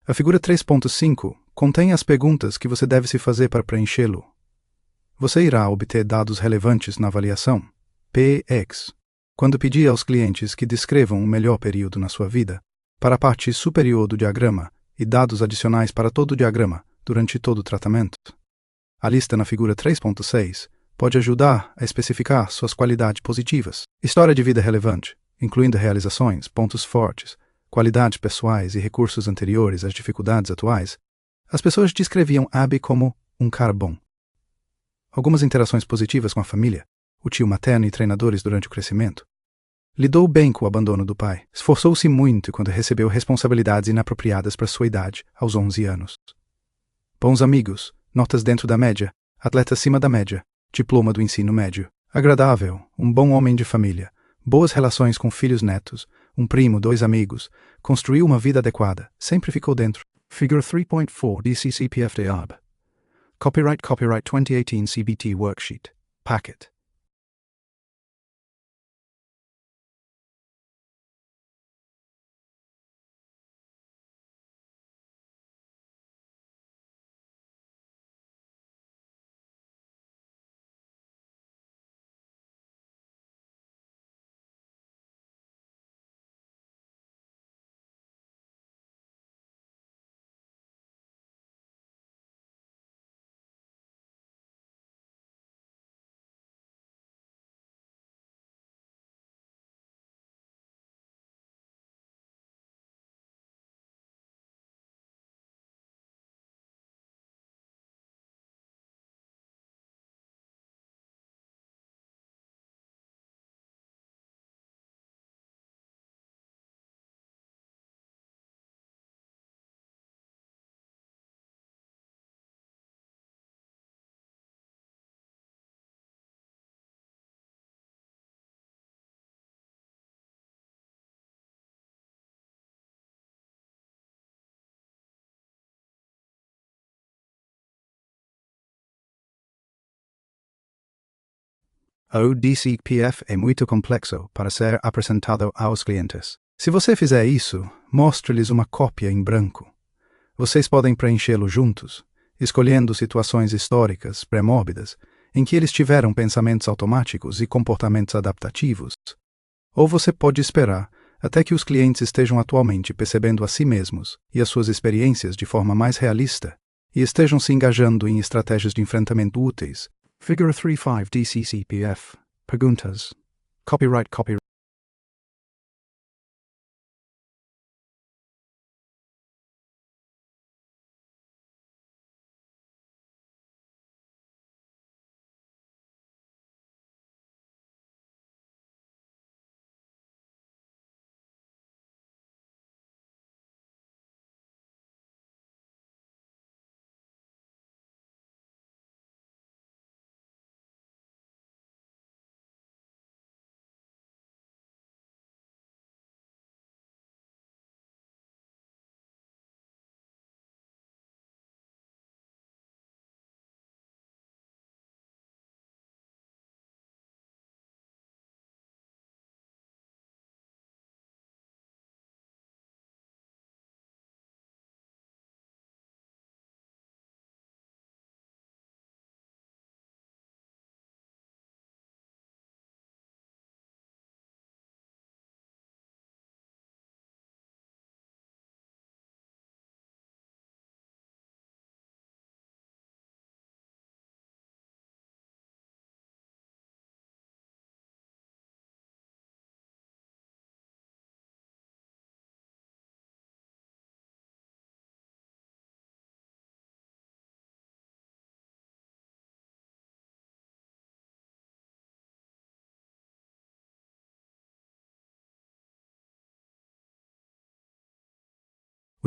A figura 3.5 contém as perguntas que você deve se fazer para preenchê-lo. Você irá obter dados relevantes na avaliação, PX, quando pedir aos clientes que descrevam o melhor período na sua vida, para a parte superior do diagrama e dados adicionais para todo o diagrama durante todo o tratamento. A lista na figura 3.6 pode ajudar a especificar suas qualidades positivas. História de vida relevante, incluindo realizações, pontos fortes, qualidades pessoais e recursos anteriores às dificuldades atuais. As pessoas descreviam Abby como um cara bom. Algumas interações positivas com a família, o tio materno e treinadores durante o crescimento. Lidou bem com o abandono do pai. Esforçou-se muito quando recebeu responsabilidades inapropriadas para sua idade, aos 11 anos. Bons amigos, notas dentro da média, atleta acima da média, diploma do ensino médio. Agradável, um bom homem de família, boas relações com filhos netos, um primo, 2 amigos, construiu uma vida adequada, sempre ficou dentro. Figure 3.4 DCCPF DAB. Copyright 2018 CBT Worksheet. Packet. O DCPF é muito complexo para ser apresentado aos clientes. Se você fizer isso, mostre-lhes uma cópia em branco. Vocês podem preenchê-lo juntos, escolhendo situações históricas, pré-mórbidas, em que eles tiveram pensamentos automáticos e comportamentos adaptativos. Ou você pode esperar até que os clientes estejam atualmente percebendo a si mesmos e as suas experiências de forma mais realista e estejam se engajando em estratégias de enfrentamento úteis. Figure 3.5 DCCPF. Perguntas. Copyright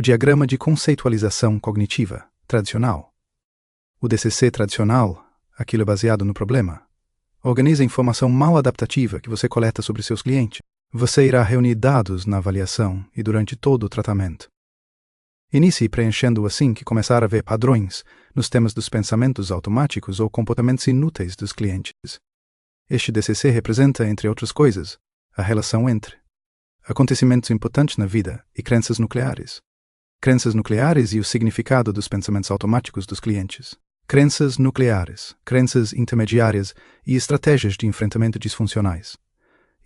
o diagrama de conceitualização cognitiva tradicional. O DCC tradicional, aquilo é baseado no problema, organiza a informação mal adaptativa que você coleta sobre seus clientes. Você irá reunir dados na avaliação e durante todo o tratamento. Inicie preenchendo assim que começar a ver padrões nos temas dos pensamentos automáticos ou comportamentos inúteis dos clientes. Este DCC representa, entre outras coisas, a relação entre acontecimentos importantes na vida e crenças nucleares e o significado dos pensamentos automáticos dos clientes. Crenças nucleares, crenças intermediárias e estratégias de enfrentamento disfuncionais.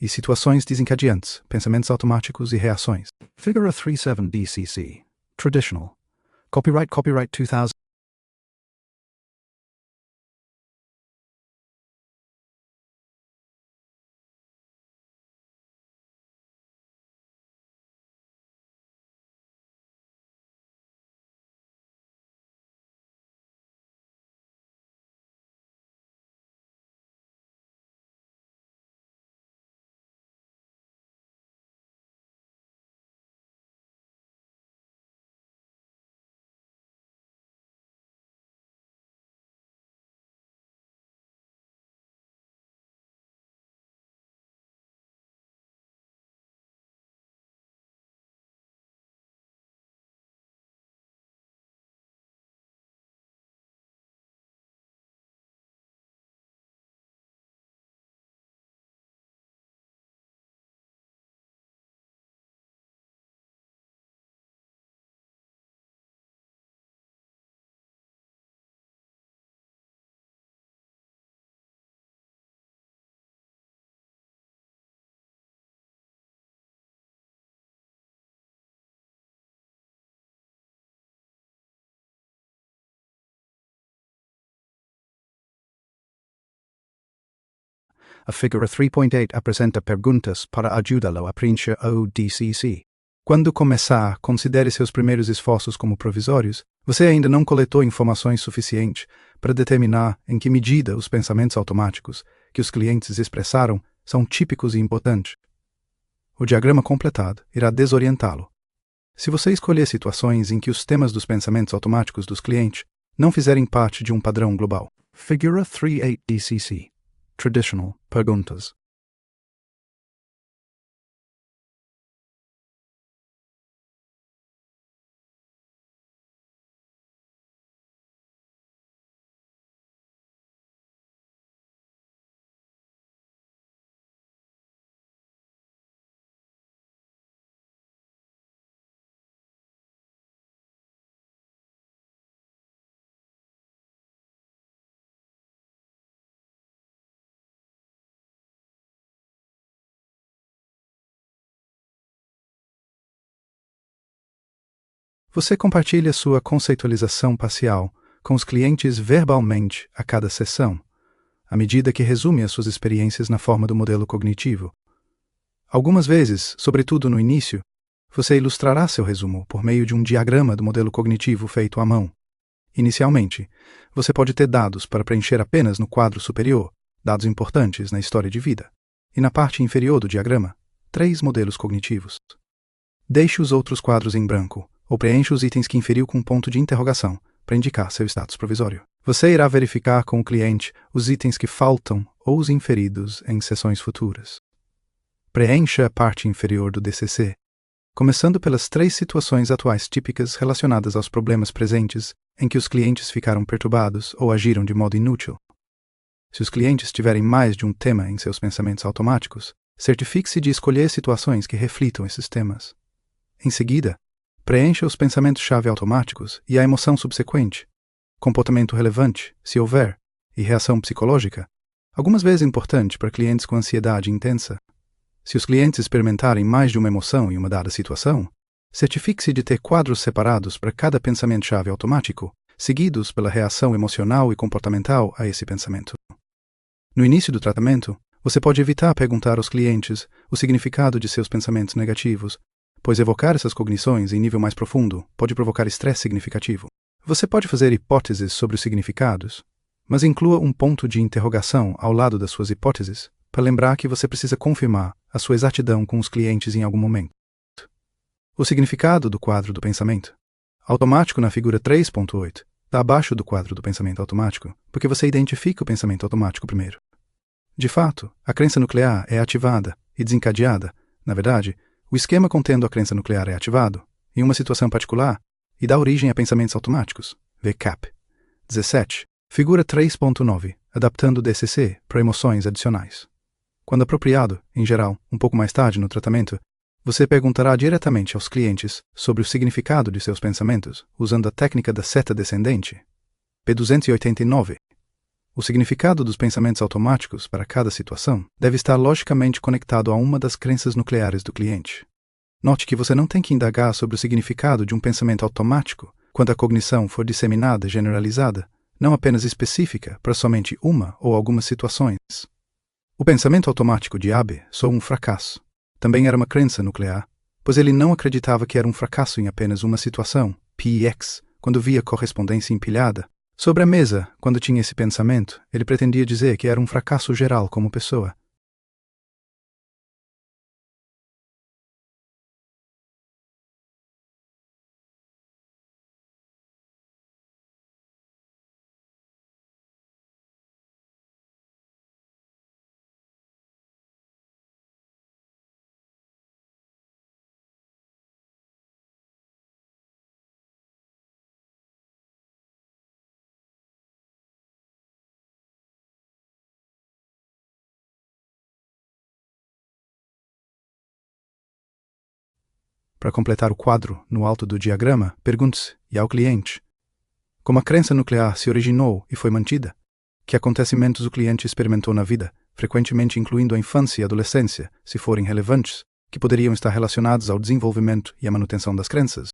E situações desencadeantes, pensamentos automáticos e reações. Figure 37 DCC. Traditional. Copyright 2000. A figura 3.8 apresenta perguntas para ajudá-lo a preencher o DCC. Quando começar, considere seus primeiros esforços como provisórios. Você ainda não coletou informações suficientes para determinar em que medida os pensamentos automáticos que os clientes expressaram são típicos e importantes. O diagrama completado irá desorientá-lo. Se você escolher situações em que os temas dos pensamentos automáticos dos clientes não fizerem parte de um padrão global. Figura 3.8 DCC. Traditional. Perguntas. Você compartilha sua conceitualização parcial com os clientes verbalmente a cada sessão, à medida que resume as suas experiências na forma do modelo cognitivo. Algumas vezes, sobretudo no início, você ilustrará seu resumo por meio de um diagrama do modelo cognitivo feito à mão. Inicialmente, você pode ter dados para preencher apenas no quadro superior, dados importantes na história de vida, e na parte inferior do diagrama, 3 modelos cognitivos. Deixe os outros quadros em branco, ou preencha os itens que inferiu com um ponto de interrogação para indicar seu status provisório. Você irá verificar com o cliente os itens que faltam ou os inferidos em sessões futuras. Preencha a parte inferior do DCC, começando pelas 3 situações atuais típicas relacionadas aos problemas presentes em que os clientes ficaram perturbados ou agiram de modo inútil. Se os clientes tiverem mais de um tema em seus pensamentos automáticos, certifique-se de escolher situações que reflitam esses temas. Em seguida, preencha os pensamentos-chave automáticos e a emoção subsequente, comportamento relevante, se houver, e reação psicológica, algumas vezes importante para clientes com ansiedade intensa. Se os clientes experimentarem mais de uma emoção em uma dada situação, certifique-se de ter quadros separados para cada pensamento-chave automático, seguidos pela reação emocional e comportamental a esse pensamento. No início do tratamento, você pode evitar perguntar aos clientes o significado de seus pensamentos negativos, pois evocar essas cognições em nível mais profundo pode provocar estresse significativo. Você pode fazer hipóteses sobre os significados, mas inclua um ponto de interrogação ao lado das suas hipóteses para lembrar que você precisa confirmar a sua exatidão com os clientes em algum momento. O significado do quadro do pensamento automático na figura 3.8 está abaixo do quadro do pensamento automático, porque você identifica o pensamento automático primeiro. De fato, a crença nuclear é ativada e desencadeada. Na verdade, o esquema contendo a crença nuclear é ativado em uma situação particular e dá origem a pensamentos automáticos. VCAP. 17. Figura 3.9. Adaptando o DCC para emoções adicionais. Quando apropriado, em geral, um pouco mais tarde no tratamento, você perguntará diretamente aos clientes sobre o significado de seus pensamentos, usando a técnica da seta descendente. P289. O significado dos pensamentos automáticos para cada situação deve estar logicamente conectado a uma das crenças nucleares do cliente. Note que você não tem que indagar sobre o significado de um pensamento automático quando a cognição for disseminada e generalizada, não apenas específica para somente uma ou algumas situações. O pensamento automático de Abe, sou um fracasso, também era uma crença nuclear, pois ele não acreditava que era um fracasso em apenas uma situação, PX, quando via correspondência empilhada. Sobre a mesa, quando tinha esse pensamento, ele pretendia dizer que era um fracasso geral como pessoa. Para completar o quadro no alto do diagrama, pergunte-se, e ao cliente, como a crença nuclear se originou e foi mantida? Que acontecimentos o cliente experimentou na vida, frequentemente incluindo a infância e a adolescência, se forem relevantes, que poderiam estar relacionados ao desenvolvimento e à manutenção das crenças?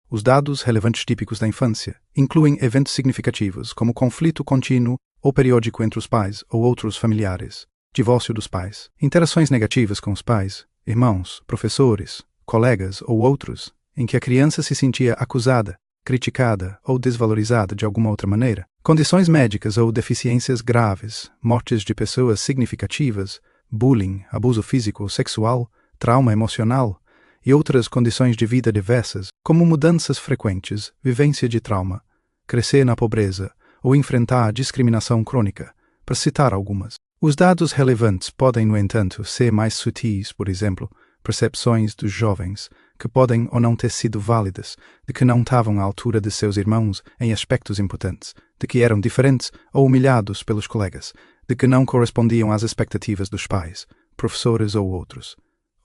Os dados relevantes típicos da infância incluem eventos significativos como conflito contínuo ou periódico entre os pais ou outros familiares, divórcio dos pais, interações negativas com os pais, irmãos, professores, colegas ou outros, em que a criança se sentia acusada, criticada ou desvalorizada de alguma outra maneira, condições médicas ou deficiências graves, mortes de pessoas significativas, bullying, abuso físico ou sexual, trauma emocional e outras condições de vida diversas, como mudanças frequentes, vivência de trauma, crescer na pobreza ou enfrentar a discriminação crônica, para citar algumas. Os dados relevantes podem, no entanto, ser mais sutis, por exemplo, percepções dos jovens, que podem ou não ter sido válidas, de que não estavam à altura de seus irmãos em aspectos importantes, de que eram diferentes ou humilhados pelos colegas, de que não correspondiam às expectativas dos pais, professores ou outros,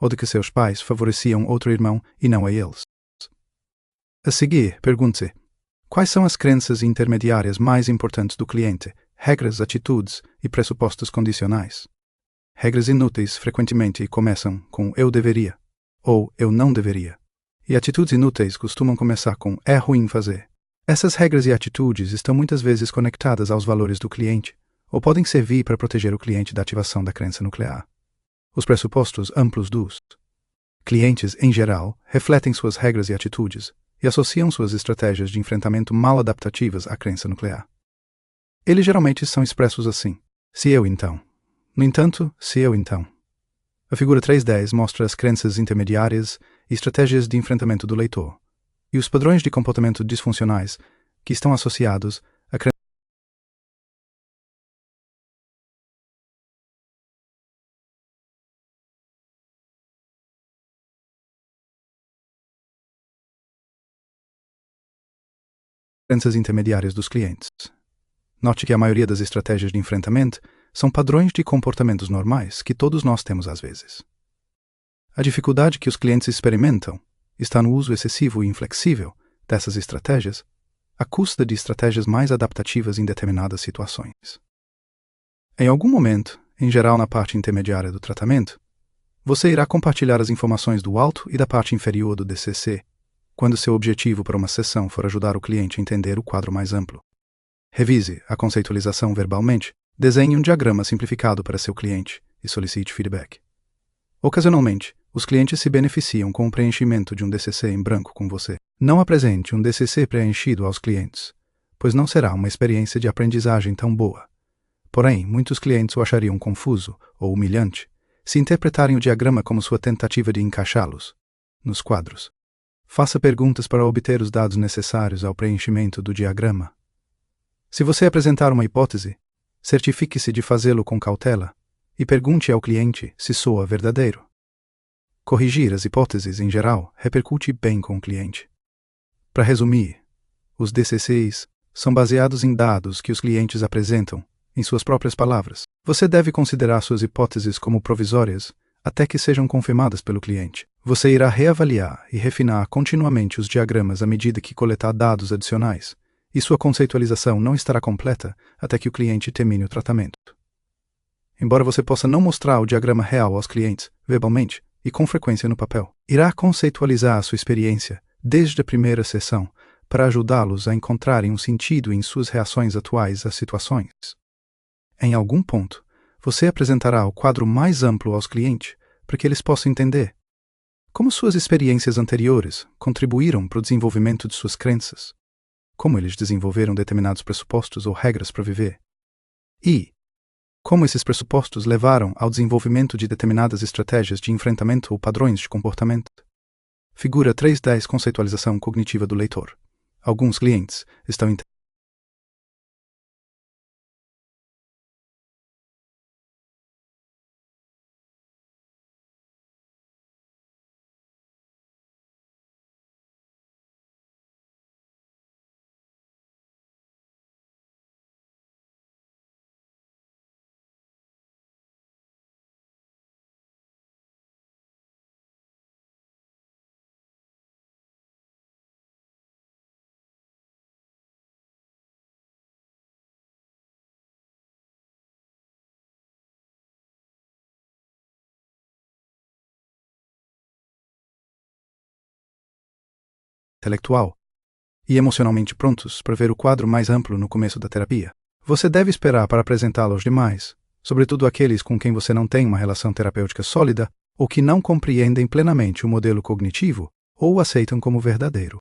ou de que seus pais favoreciam outro irmão e não a eles. A seguir, pergunte-se, quais são as crenças intermediárias mais importantes do cliente, regras, atitudes e pressupostos condicionais? Regras inúteis frequentemente começam com eu deveria ou eu não deveria. E atitudes inúteis costumam começar com é ruim fazer. Essas regras e atitudes estão muitas vezes conectadas aos valores do cliente ou podem servir para proteger o cliente da ativação da crença nuclear. Os pressupostos amplos dos clientes, em geral, refletem suas regras e atitudes e associam suas estratégias de enfrentamento mal adaptativas à crença nuclear. Eles geralmente são expressos assim: se eu então. No entanto, se eu então. A figura 3.10 mostra as crenças intermediárias e estratégias de enfrentamento do leitor, e os padrões de comportamento disfuncionais que estão associados a crenças intermediárias dos clientes. Note que a maioria das estratégias de enfrentamento são padrões de comportamentos normais que todos nós temos às vezes. A dificuldade que os clientes experimentam está no uso excessivo e inflexível dessas estratégias, à custa de estratégias mais adaptativas em determinadas situações. Em algum momento, em geral na parte intermediária do tratamento, você irá compartilhar as informações do alto e da parte inferior do DCC, quando seu objetivo para uma sessão for ajudar o cliente a entender o quadro mais amplo. Revise a conceitualização verbalmente, desenhe um diagrama simplificado para seu cliente e solicite feedback. Ocasionalmente, os clientes se beneficiam com o preenchimento de um DCC em branco com você. Não apresente um DCC preenchido aos clientes, pois não será uma experiência de aprendizagem tão boa. Porém, muitos clientes o achariam confuso ou humilhante se interpretarem o diagrama como sua tentativa de encaixá-los nos quadros. Faça perguntas para obter os dados necessários ao preenchimento do diagrama. Se você apresentar uma hipótese, certifique-se de fazê-lo com cautela e pergunte ao cliente se soa verdadeiro. Corrigir as hipóteses, em geral, repercute bem com o cliente. Para resumir, os DCCs são baseados em dados que os clientes apresentam, em suas próprias palavras. Você deve considerar suas hipóteses como provisórias até que sejam confirmadas pelo cliente. Você irá reavaliar e refinar continuamente os diagramas à medida que coletar dados adicionais, e sua conceitualização não estará completa até que o cliente termine o tratamento. Embora você possa não mostrar o diagrama real aos clientes, verbalmente e com frequência no papel, irá conceitualizar a sua experiência desde a primeira sessão para ajudá-los a encontrarem um sentido em suas reações atuais às situações. Em algum ponto, você apresentará o quadro mais amplo aos clientes para que eles possam entender como suas experiências anteriores contribuíram para o desenvolvimento de suas crenças, como eles desenvolveram determinados pressupostos ou regras para viver, e como esses pressupostos levaram ao desenvolvimento de determinadas estratégias de enfrentamento ou padrões de comportamento. Figura 3.10 Conceitualização cognitiva do leitor. Alguns clientes estão intelectual e emocionalmente prontos para ver o quadro mais amplo no começo da terapia. Você deve esperar para apresentá-lo aos demais, sobretudo aqueles com quem você não tem uma relação terapêutica sólida ou que não compreendem plenamente o modelo cognitivo ou o aceitam como verdadeiro.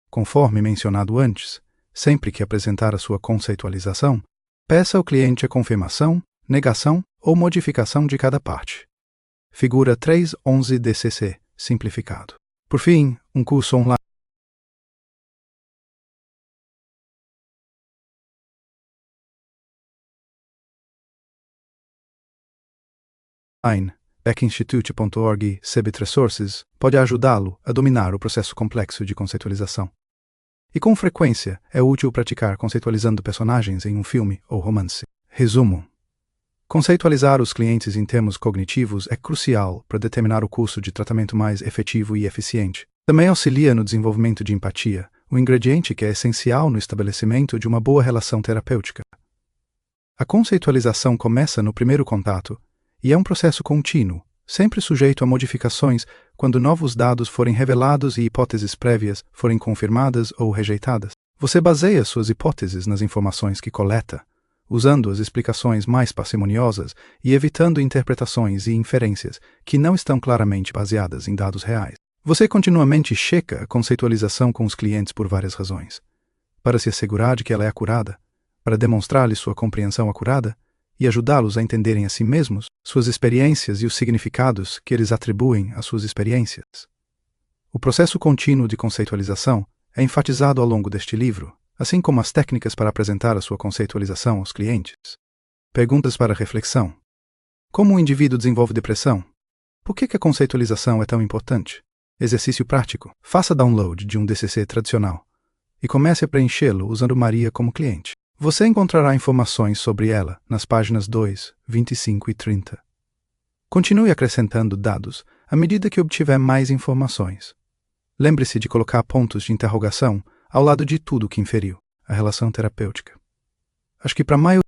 Conforme mencionado antes, sempre que apresentar a sua conceitualização, peça ao cliente a confirmação, negação ou modificação de cada parte. Figura 3.11 DCC, simplificado. Por fim, um curso online beckinstitute.org/resources pode ajudá-lo a dominar o processo complexo de conceitualização. E com frequência é útil praticar conceitualizando personagens em um filme ou romance. Resumo: conceitualizar os clientes em termos cognitivos é crucial para determinar o curso de tratamento mais efetivo e eficiente. Também auxilia no desenvolvimento de empatia, o ingrediente que é essencial no estabelecimento de uma boa relação terapêutica. A conceitualização começa no primeiro contato e é um processo contínuo, sempre sujeito a modificações quando novos dados forem revelados e hipóteses prévias forem confirmadas ou rejeitadas. Você baseia suas hipóteses nas informações que coleta, usando as explicações mais parcimoniosas e evitando interpretações e inferências que não estão claramente baseadas em dados reais. Você continuamente checa a conceitualização com os clientes por várias razões. Para se assegurar de que ela é acurada, para demonstrar-lhes sua compreensão acurada e ajudá-los a entenderem a si mesmos, suas experiências e os significados que eles atribuem às suas experiências. O processo contínuo de conceitualização é enfatizado ao longo deste livro, assim como as técnicas para apresentar a sua conceitualização aos clientes. Perguntas para reflexão. Como um indivíduo desenvolve depressão? Por que a conceitualização é tão importante? Exercício prático. Faça download de um DCC tradicional e comece a preenchê-lo usando Maria como cliente. Você encontrará informações sobre ela nas páginas 2, 25 e 30. Continue acrescentando dados à medida que obtiver mais informações. Lembre-se de colocar pontos de interrogação ao lado de tudo que inferiu, a relação terapêutica. Acho que para a maioria